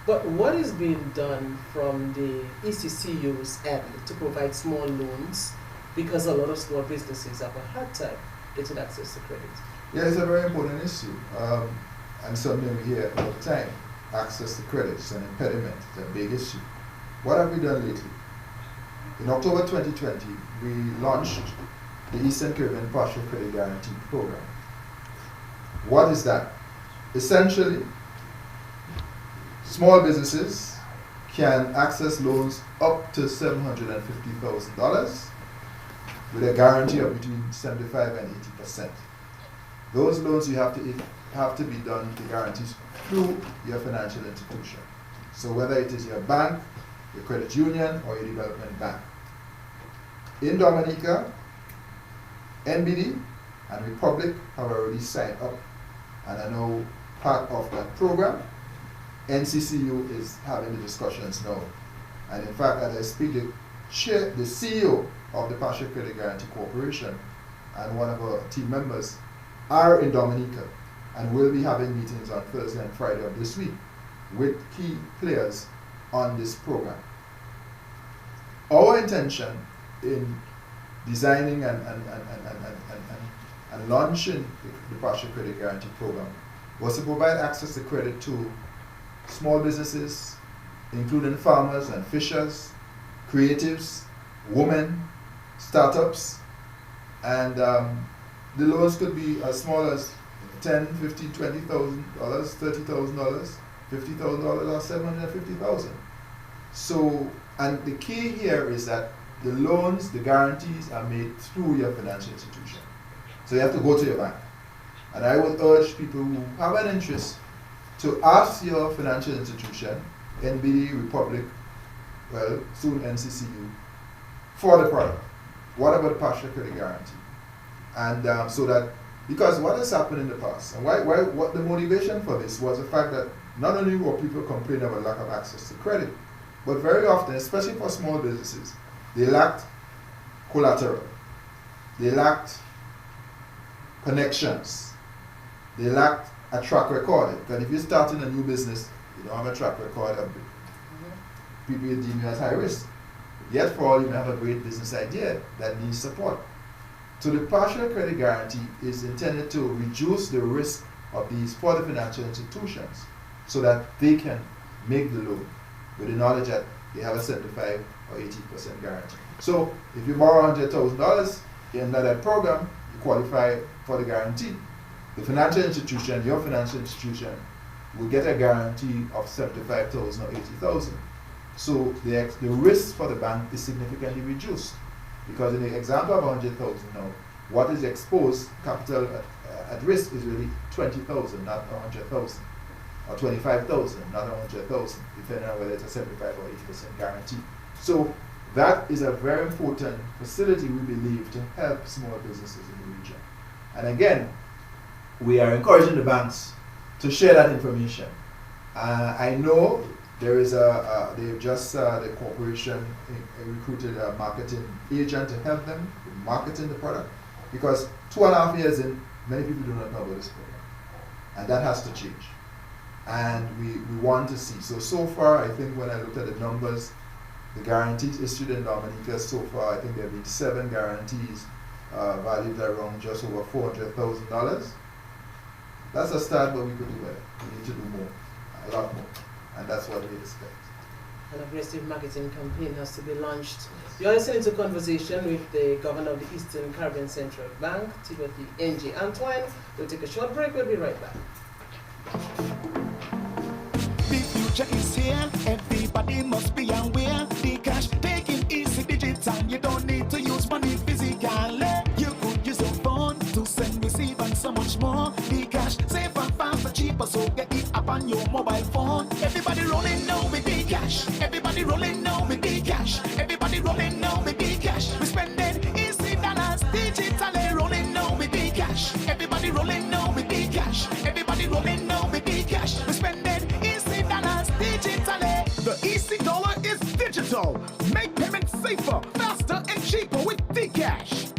But what is being done from the ECCU's end to provide small loans, because a lot of small businesses have a hard time getting access to credit? Yeah, it's a very important issue, and something we hear all the time. Access to credit is an impediment, it's a big issue. What have we done lately? In October 2020, we launched the Eastern Caribbean Partial Credit Guarantee Program. What is that? Essentially, small businesses can access loans up to $750,000 with a guarantee of between 75 and 80%. Those loans have to be done, the guarantees, through your financial institution. So whether it is your bank, your credit union, or your development bank. In Dominica, NBD and Republic have already signed up and are now part of that program. NCCU is having the discussions now. And in fact, as I speak, the CEO of the Partial Credit Guarantee Corporation and one of our team members are in Dominica and will be having meetings on Thursday and Friday of this week with key players on this program. Our intention in designing and launching the Partial Credit Guarantee Program was to provide access to credit to small businesses, including farmers and fishers, creatives, women, startups, and the loans could be as small as $10,000, $50,000, $20,000, $30,000, $50,000, or $750,000. So, and the key here is that the loans, the guarantees are made through your financial institution. So you have to go to your bank. And I would urge people who have an interest to ask your financial institution, NBD, Republic, well, soon NCCU, for the product. What about the partial credit guarantee? And so that, because what has happened in the past, and what the motivation for this was the fact that not only were people complaining about lack of access to credit, but very often, especially for small businesses, they lacked collateral, they lacked connections, they lacked a track record. Because if you're starting a new business, you don't have a track record of people deem you as high risk. Yet for all, you may have a great business idea that needs support. So the partial credit guarantee is intended to reduce the risk of these for the financial institutions. so that they can make the loan with the knowledge that they have a 75 or 80% guarantee. So if you borrow $100,000 in that program, you qualify for the guarantee. The financial institution, your financial institution, will get a guarantee of 75,000 or 80,000. So the risk for the bank is significantly reduced, because in the example of 100,000 now, what is exposed capital at risk is really 20,000, not 100,000, or 25,000, not 100,000, depending on whether it's a 75 or 80% guarantee. So that is a very important facility, we believe, to help small businesses in the region. And again, we are encouraging the banks to share that information. I know there is they've just, the corporation recruited a marketing agent to help them with marketing the product, because 2.5 years in, many people do not know about this program. And that has to change. And we want to see. So far, I think when I looked at the numbers, the guarantees issued in Dominica so far, I think there have been 7 guarantees valued around just over $400,000. That's a start, but we could do better. We need to do more, a lot more. And that's what we expect. An aggressive marketing campaign has to be launched. You're listening to Conversation with the Governor of the Eastern Caribbean Central Bank, Timothy N.G. Antoine. We'll take a short break. We'll be right back. The future is here, everybody must be aware. The cash taking easy digital, you don't need to use money physically. You could use your phone to send, receive, and so much more. The cash safer, faster, cheaper, so get it up on your mobile phone. Everybody rolling now with the cash. Everybody rolling now with the cash. Everybody rolling now with the cash. We spending easy dollars digitally, rolling now with the cash. Everybody rolling now with the cash. Everybody rolling now with the cash. We spending easy dollars digitally. The EC dollar is digital. Make payments safer, faster, and cheaper with Cash.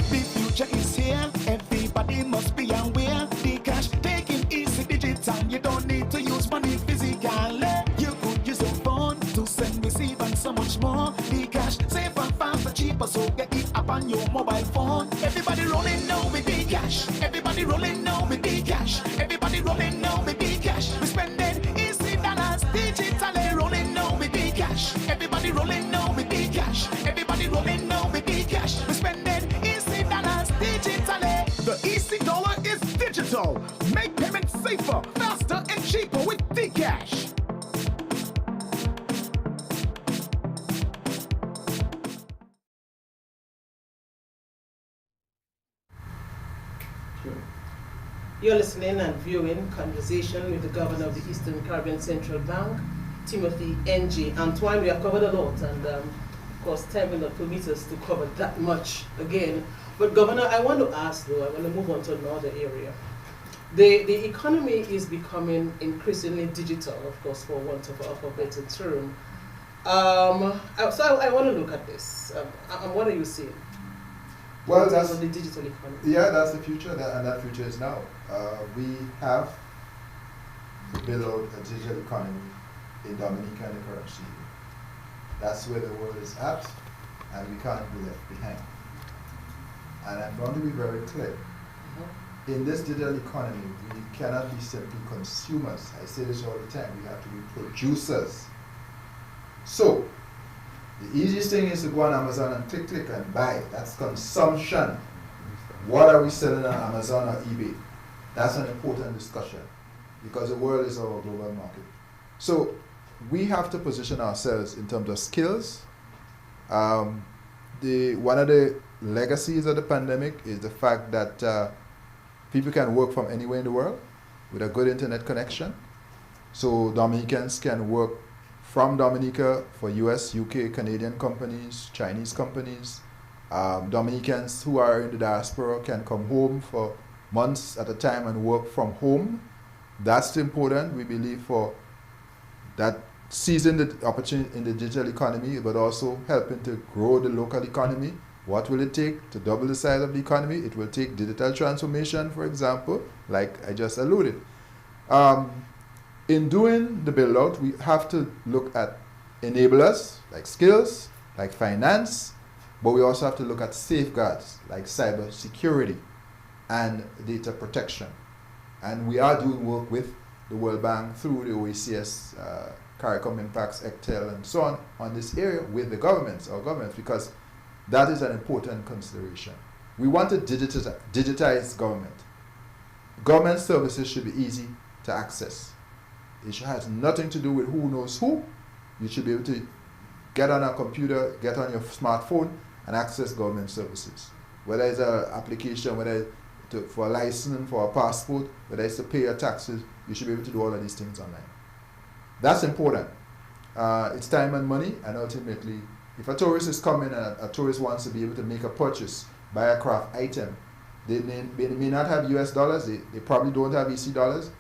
The future is here, everybody must be aware. The cash taking easy digital, you don't need to use money physically. You could use your phone to send, receive, and so much more. The cash safer, faster, cheaper, so get it up on your mobile phone. Everybody rolling now with the cash. Everybody rolling now with the cash. Everybody rolling now with the cash. We spending easy dollars digitally, rolling now with the cash. Everybody rolling now with the cash. Everybody rolling now with the cash. We spending easy dollars digitally. The EC dollar is digital. Make payments safer, faster, and cheaper with Cash. You're listening and viewing Conversation with the Governor of the Eastern Caribbean Central Bank, Timothy N.G. Antoine. We have covered a lot, and of course time will not permit us to cover that much again. But Governor, I want to ask though, I want to move on to another area. The economy is becoming increasingly digital, of course, for want of a better term. So I want to look at this. What are you seeing? Well, that's the digital economy. Yeah, that's the future, and that future is now. We have to build out a digital economy in Dominica and the Caribbean. That's where the world is at, and we can't be left behind. And I'm going to be very clear. In this digital economy, we cannot be simply consumers. I say this all the time. We have to be producers. So, the easiest thing is to go on Amazon and click and buy. That's consumption. What are we selling on Amazon or eBay? That's an important discussion, because the world is our global market. So we have to position ourselves in terms of skills. One of the legacies of the pandemic is the fact that people can work from anywhere in the world with a good internet connection. So Dominicans can work from Dominica for US, UK, Canadian companies, Chinese companies. Dominicans who are in the diaspora can come home for months at a time and work from home. That's important, we believe, for that seizing the opportunity in the digital economy, but also helping to grow the local economy. What will it take to double the size of the economy? It will take digital transformation, for example, like I just alluded. In doing the build out, we have to look at enablers like skills, like finance, But we also have to look at safeguards like cyber security and data protection. And we are doing work with the World Bank through the OECS, CARICOM Impacts, ECTEL, and so on this area with the governments, our governments, because that is an important consideration. We want to digitize government. Government services should be easy to access. It has nothing to do with who knows who. You should be able to get on a computer, get on your smartphone, and access government services. Whether it's an application, whether it's for a license, for a passport, whether it's to pay your taxes, you should be able to do all of these things online. That's important. It's time and money, and ultimately, if a tourist is coming and a tourist wants to be able to make a purchase, buy a craft item, they may not have US dollars, they probably don't have EC dollars,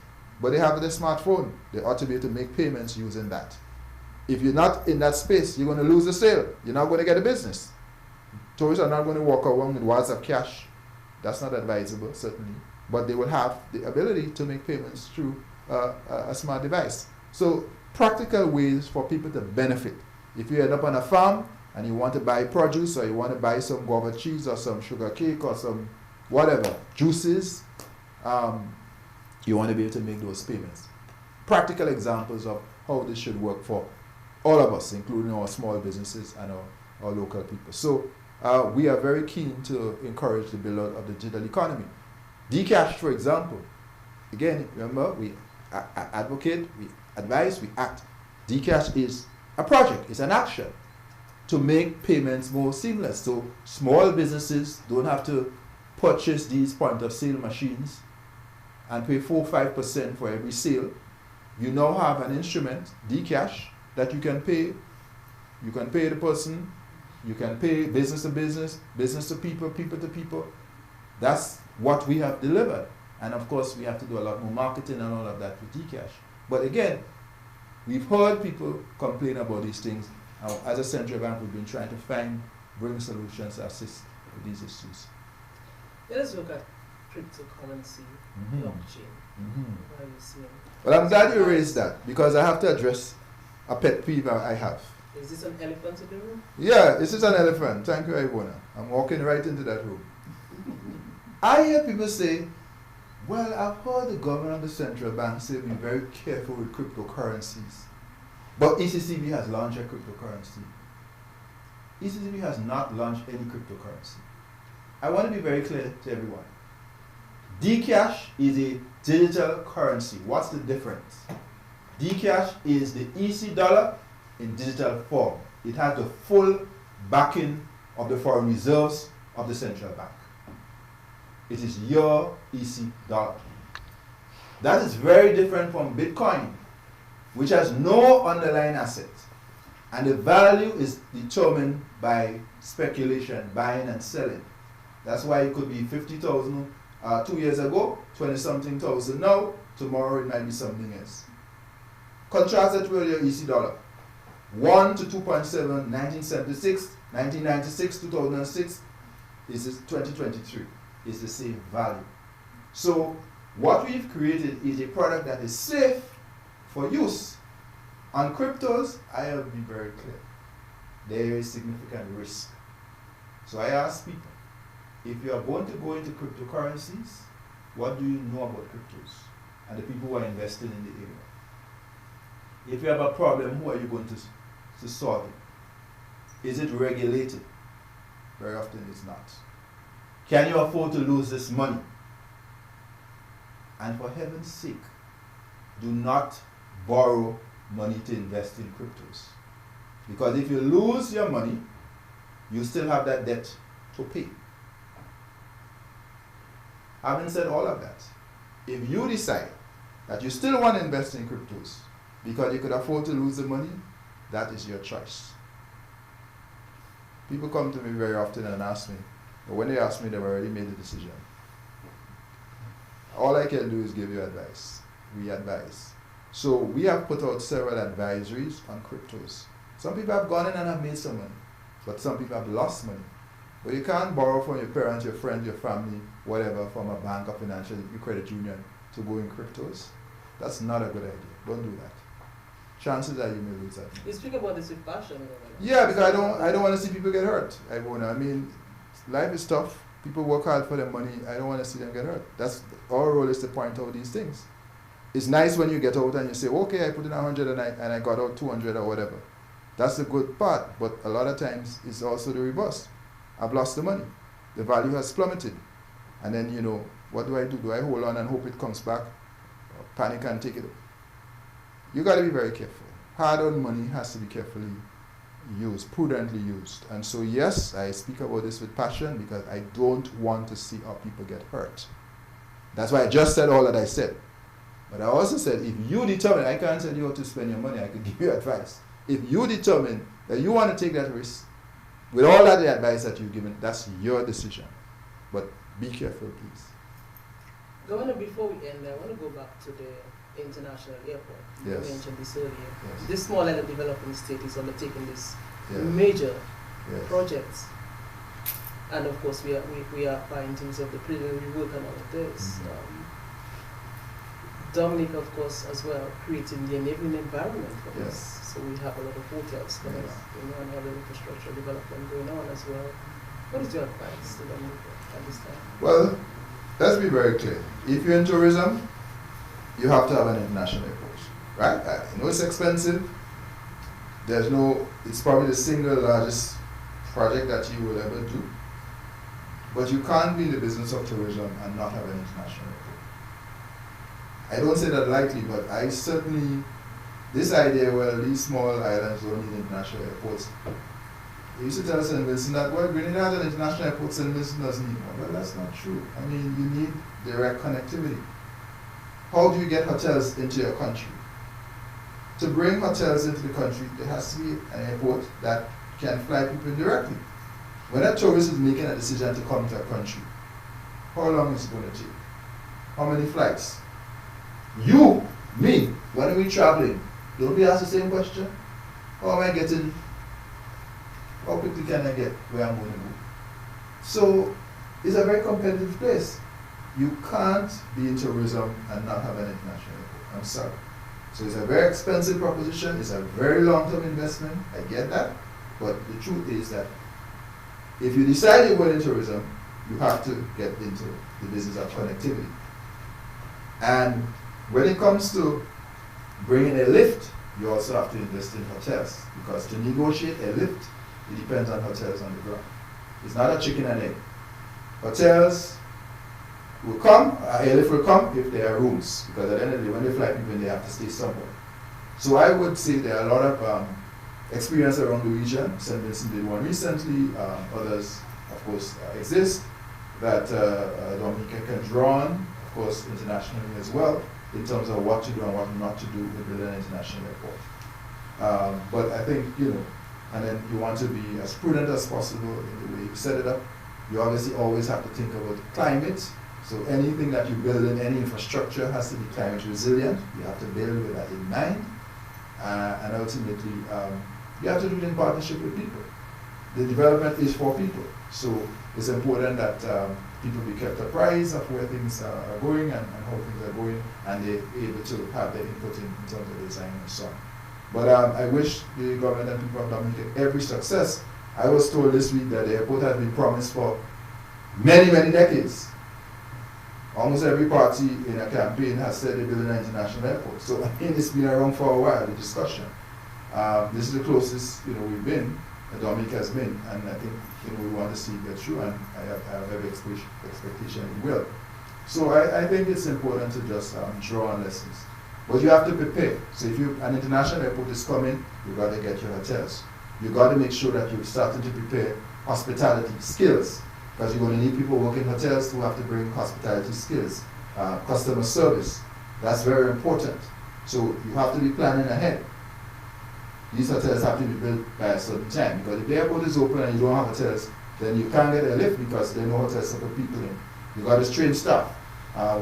but they have their smartphone. They ought to be able to make payments using that. If you're not in that space, you're going to lose the sale. You're not going to get a business. Tourists are not going to walk around with wads of cash. That's not advisable, certainly. But they will have the ability to make payments through a smart device. So practical ways for people to benefit. If you end up on a farm and you want to buy produce, or you want to buy some guava cheese or some sugar cake or some whatever, juices, you want to be able to make those payments. Practical examples of how this should work for all of us, including our small businesses and our local people. So we are very keen to encourage the build-out of the digital economy. Dcash, for example, again, remember, we advocate, we advise, we act. Dcash is a project, it's an action to make payments more seamless. So small businesses don't have to purchase these point-of-sale machines and pay 4-5% for every sale. You now have an instrument, Dcash, that you can pay. You can pay the person, you can pay business to business, business to people, people to people. That's what we have delivered. And of course, we have to do a lot more marketing and all of that with Dcash. But again, we've heard people complain about these things. As a central bank, we've been trying to bring solutions to assist with these issues. Let's look at cryptocurrency, blockchain. How are you seeing? Well, I'm glad you raised that, because I have to address a pet peeve I have. Is this an elephant in the room? Yeah, this is an elephant. Thank you, Ivona. I'm walking right into that room. I hear people say, well, I've heard the governor of the central bank say be very careful with cryptocurrencies. But ECCB has launched a cryptocurrency. ECCB has not launched any cryptocurrency. I want to be very clear to everyone. Dcash is a digital currency. What's the difference? Dcash is the EC dollar in digital form. It has the full backing of the foreign reserves of the central bank. It is your EC dollar. That is very different from Bitcoin, which has no underlying asset. And the value is determined by speculation, buying and selling. That's why it could be 50,000 2 years ago, 20-something thousand now, tomorrow it might be something else. Contrast that with your EC dollar. 1 to 2.7, 1976, 1996, 2006, is 2023. Is the same value. So what we've created is a product that is safe for use. On cryptos, I have to be very clear. There is significant risk. So I ask people, if you are going to go into cryptocurrencies, what do you know about cryptos and the people who are investing in the area? If you have a problem, who are you going to solve it? Is it regulated? Very often it's not. Can you afford to lose this money? And for heaven's sake, do not borrow money to invest in cryptos. Because if you lose your money, you still have that debt to pay. Having said all of that, if you decide that you still want to invest in cryptos because you could afford to lose the money, that is your choice. People come to me very often and ask me, but when they ask me, they've already made the decision. All I can do is give you advice. We advise. So we have put out several advisories on cryptos. Some people have gone in and have made some money, but some people have lost money. But you can't borrow from your parents, your friends, your family, whatever, from a bank or financial credit union to go in cryptos. That's not a good idea. Don't do that. chances are you may lose that. You speak about this with passion, Governor. Yeah, because I don't want to see people get hurt. I mean, life is tough. People work hard for their money. I don't want to see them get hurt. That's our role is to point out these things. It's nice when you get out and you say, okay, I put in 100 and I got out 200 or whatever. That's the good part. But a lot of times it's also the reverse. I've lost the money. The value has plummeted. And then, what do? Do I hold on and hope it comes back? Or panic and take it? You got to be very careful. Hard-earned money has to be carefully used, prudently used. And so, yes, I speak about this with passion because I don't want to see our people get hurt. That's why I just said all that I said. But I also said, if you determine, I can't tell you how to spend your money, I could give you advice. If you determine that you want to take that risk, with all that the advice that you've given, that's your decision. But be careful, please. Governor, before we end, I want to go back to the international airport. You Yes. mentioned this earlier. Yes. This small island development state is undertaking this Yes. major Yes. projects. And of course, we are in terms of the preliminary work and all of this. Mhm. Dominic, of course, as well, creating the enabling environment for Yes. this. So we have a lot of hotels coming Yes. up, and other infrastructure development going on as well. What is your advice to Dominic at this time? Well, let's be very clear. If you're in tourism, you have to have an international airport, right? I know it's expensive. It's probably the single largest project that you will ever do. But you can't be in the business of tourism and not have an international airport. I don't say that lightly, but I certainly, this idea, well, these small islands don't need international airports. They used to tell St. Vincent that, well, Grenada has an international airport, St. Vincent doesn't need one. Well, that's not true. I mean, you need direct connectivity. How do you get hotels into your country? To bring hotels into the country, there has to be an airport that can fly people in directly. When a tourist is making a decision to come to a country, how long is it going to take? How many flights? You, me, when are we traveling? Don't we ask the same question? How quickly can I get where I'm going to go? So, it's a very competitive place. You can't be in tourism and not have an international airport. I'm sorry. So it's a very expensive proposition. It's a very long-term investment. I get that. But the truth is that if you decide you're going into tourism, you have to get into the business of connectivity. And when it comes to bringing a lift, you also have to invest in hotels. Because to negotiate a lift, it depends on hotels on the ground. It's not a chicken and egg. Hotels will come, a lift will come if there are rooms. Because at the end of the day, when they fly people, they have to stay somewhere. So I would say there are a lot of experience around the region. St. Vincent did one recently. Others, of course, exist that Dominica can draw on, of course, internationally as well, in terms of what to do and what not to do with building an international airport. But I think, and then you want to be as prudent as possible in the way you set it up. You obviously always have to think about climate. So anything that you build in any infrastructure has to be climate resilient. You have to build with that in mind. And ultimately, you have to do it in partnership with people. The development is for people. So it's important that people be kept apprised of where things are going and how things are going, and they're able to have their input in terms of design and so on. But I wish the government and people of Dominica every success. I was told this week that the airport has been promised for many, many decades. Almost every party in a campaign has said they're building an international airport. So I mean, it's been around for a while, the discussion. This is the closest we've been, Dominica has been, and I think we want to see it get through, and I have every expectation it will. So I think it's important to just draw on lessons. But you have to prepare. So if an international airport is coming, you've got to get your hotels. You've got to make sure that you're starting to prepare hospitality skills, because you're going to need people working in hotels who have to bring hospitality skills, customer service. That's very important. So you have to be planning ahead. These hotels have to be built by a certain time, because if the airport is open and you don't have hotels, then you can't get a lift because there are no hotels to put people in. You've got to train staff.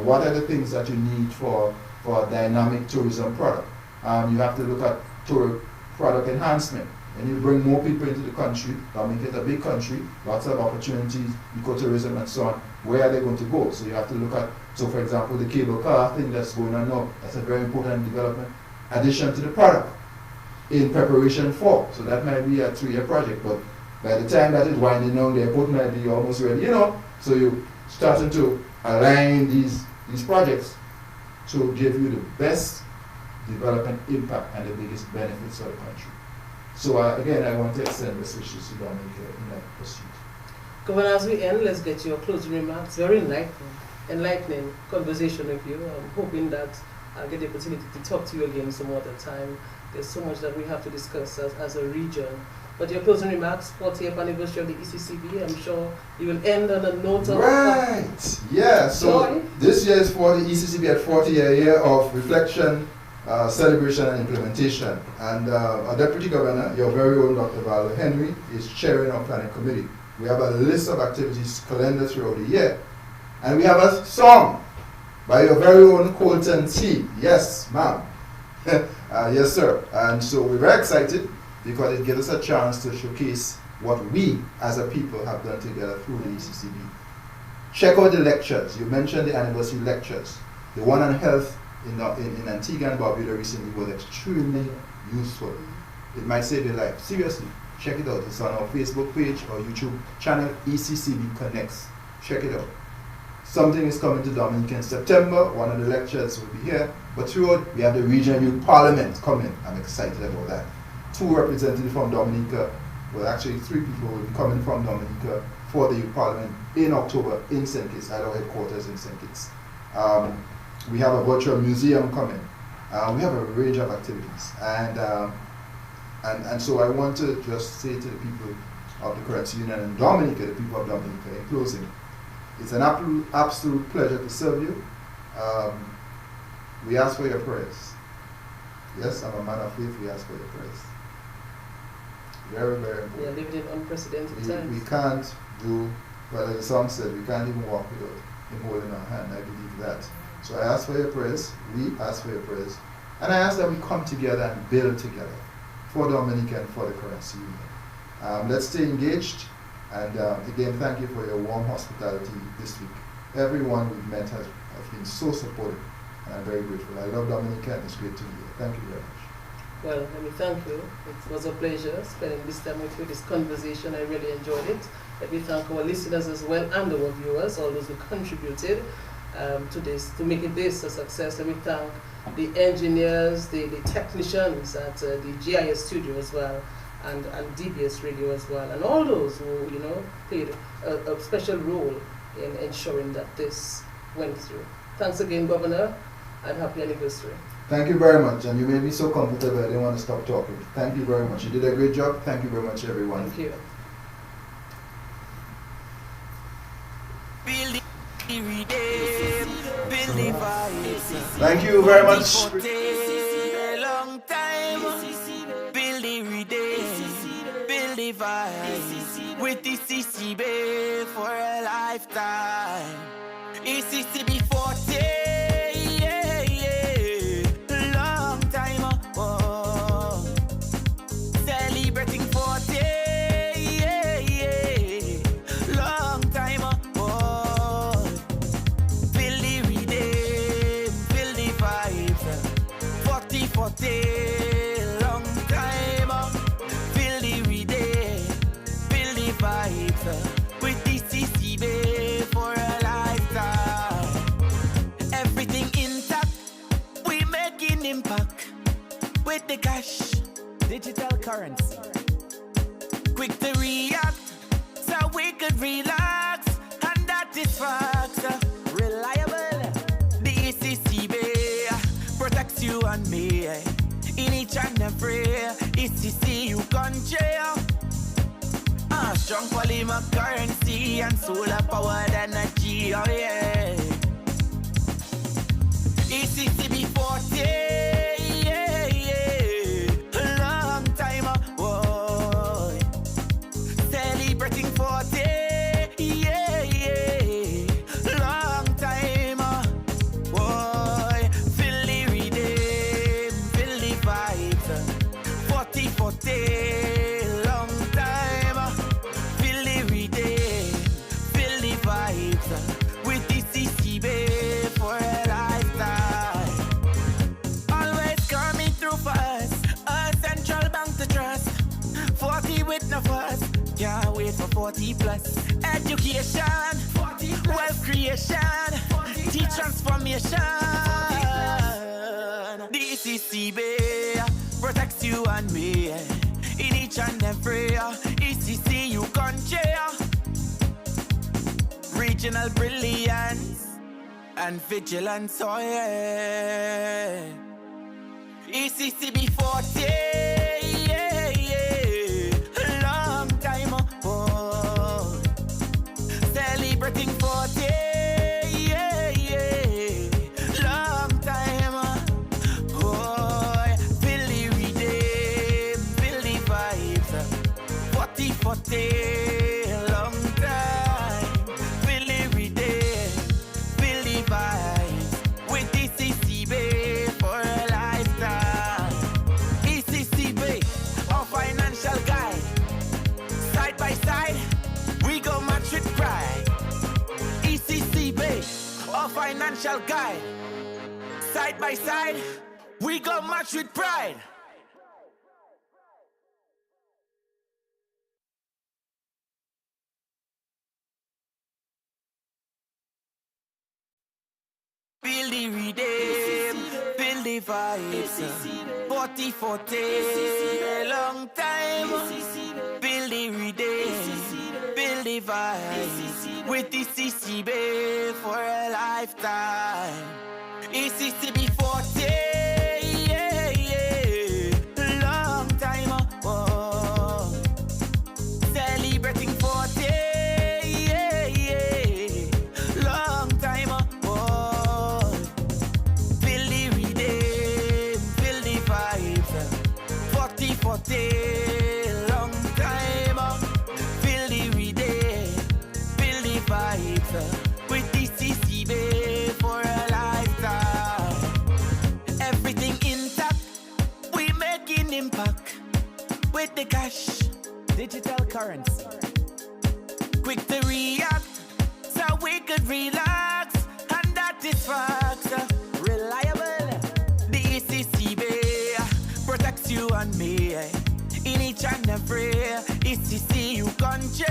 What are the things that you need for a dynamic tourism product? You have to look at product enhancement. And you bring more people into the country. Dominica is a big country, lots of opportunities, ecotourism and so on. Where are they going to go? So you have to look at, so for example, the cable car thing that's going on now, that's a very important development. Addition to the product. in preparation for. So that might be a 3-year project, but by the time that is winding down, the airport might be almost ready, So you're starting to align these projects to give you the best development impact and the biggest benefits of the country. So again, I want to extend best wishes to Dominica in that pursuit. Governor, as we end, let's get your closing remarks. Very enlightening conversation with you. I'm hoping that I'll get the opportunity to talk to you again some other time. There's so much that we have to discuss as a region. But your closing remarks, 40th anniversary of the ECCB, I'm sure you will end on a note of... Right, yeah, so joy. This year is for the ECCB at 40th year of reflection, celebration and implementation. And our Deputy Governor, your very own Dr. Valdo Henry, is chairing our planning committee. We have a list of activities calendar throughout the year. And we have a song by your very own Colton T. Yes, ma'am. Yes, sir. And so we're very excited because it gives us a chance to showcase what we as a people have done together through the ECCB. Check out the lectures. You mentioned the anniversary lectures. The one on health in Antigua and Barbuda recently was extremely useful. It might save your life. Seriously, check it out. It's on our Facebook page or YouTube channel, ECCB Connects. Check it out. Something is coming to Dominica in September. One of the lectures will be here. But throughout, we have the Regional Youth Parliament coming. I'm excited about that. 2 representatives from Dominica, well actually 3 people will be coming from Dominica for the Youth Parliament in October in St. Kitts, at our headquarters in St. Kitts. We have a virtual museum coming. We have a range of activities. And so I want to just say to the people of the Currency Union and Dominica, the people of Dominica, in closing, it's an absolute pleasure to serve you. We ask for your prayers. Yes, I'm a man of faith. We ask for your prayers. Very, very important. We are living in unprecedented times. We can't do, well, as the song said, we can't even walk without him holding our hand. I believe that. So I ask for your prayers. We ask for your prayers. And I ask that we come together and build together for Dominica and for the Currency Union. Let's stay engaged. And again, thank you for your warm hospitality this week. Everyone we've met has been so supportive. And I'm very grateful. I love Dominica and it's great to be here. Thank you very much. Well, let me thank you. It was a pleasure spending this time with you, this conversation. I really enjoyed it. Let me thank our listeners as well and our viewers, all those who contributed to this, to making this a success. Let me thank the engineers, the technicians at the GIS studio as well, and DBS radio as well, and all those who played a special role in ensuring that this went through. Thanks again, Governor, and happy anniversary. Thank you very much, and you made me so comfortable I didn't want to stop talking. Thank you very much. You did a great job. Thank you very much, everyone. Thank you. Thank you very much. Long time, build every day, build the vibe with the CCB for a lifetime. ECCB 40, long time, celebrating 40, long time, build every day, build the vibes, 40, 40, long time, build every day, build the vibes, with the CCB for a lifetime. Everything intact, we making impact with the cash, digital currency. Quick to react, so we could relax, and that is facts. Reliable, the ECCB protects you and me in each and every ECCU country. Strong polymer currency and solar powered energy, oh yeah. ECCB 40, long time, whoa. Celebrating 40, long time, whoa. Feel the rhythm, feel the vibes, 40, 40, long time. Feel every day, feel the vibes with the wait for 40 plus. Education, 40 plus. Wealth creation, 40 plus. Teach transformation. The ECCB protects you and me in each and every ECCU country. Regional brilliance and vigilance, oh yeah. ECCB 40, yeah, yeah. Long time ago, celebrating 40, yeah, yeah. Long time ago, feel the rhythm, feel the vibes. 40, 40, long time, feel the rhythm, feel the vibes. With ECCB for a lifetime. ECCB, our financial guide. Side by side, we go match with pride. ECCB, our financial guide. Side by side, we go match with pride. Feel the rhythm, feel the vibes. 40, 40, long time. Feel the rhythm, feel the vibes. With the ECCB for a lifetime. ECCB 40, yeah, yeah. Long time ago. Celebrating 40, yeah, yeah. Long time ago. Feel the rhythm, feel the vibes. 40, 40, long time. Feel the rhythm, feel the vibes. With the ECCB for a lifetime. Everything intact, we making impact. With the cash, digital currency. Quick to react, so we could relax. And that is fact. Reliable. The ECCB protects you and me in each and every ECCU country.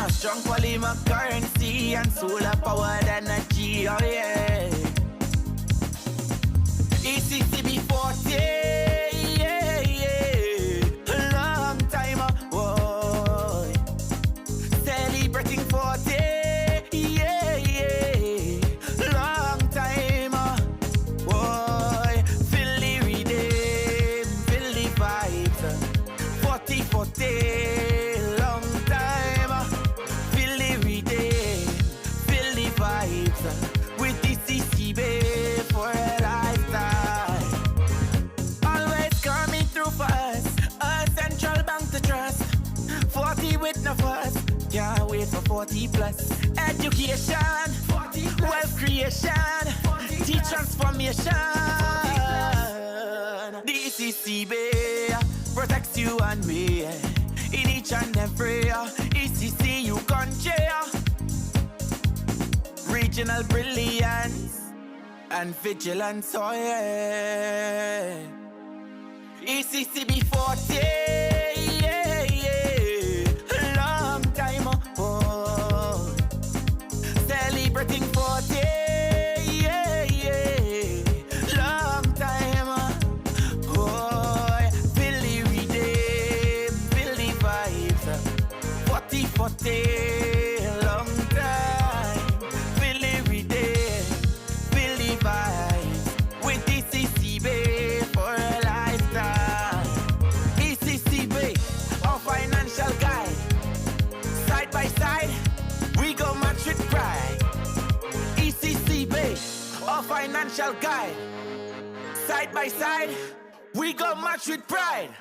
Strong polymer currency and solar powered energy, oh yeah. ECCB 40, yeah, yeah. Long time ago. Celebrating 40, yeah, yeah. Long time ago. Feel the rhythm, feel the vibes. 40, 40, long time. Feel the rhythm, feel the vibes. With the ECCB for a lifetime. Always coming through for us, a central bank to trust. 40 with no fuss, can't wait for 40 plus. Education, 40 plus. Wealth creation, 40 teach plus. Transformation. 40 plus. The ECCB protects you and me in each and every ECCU country. Regional brilliance and vigilance, oh yeah. ECCB 40, yeah, yeah. Long time ago. Celebrating 40, yeah, yeah. Long time ago. Feel the rhythm, feel the vibes. 40, 40, long time. Feel the rhythm, feel the vibes. With the ECCB for a lifetime. ECCB, our financial guide. Side by side, we go match with pride. ECCB, our financial guide. Side by side, we go match with pride.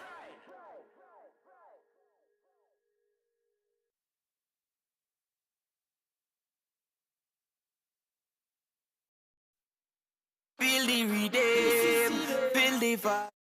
Feel the rhythm, feel the vibe.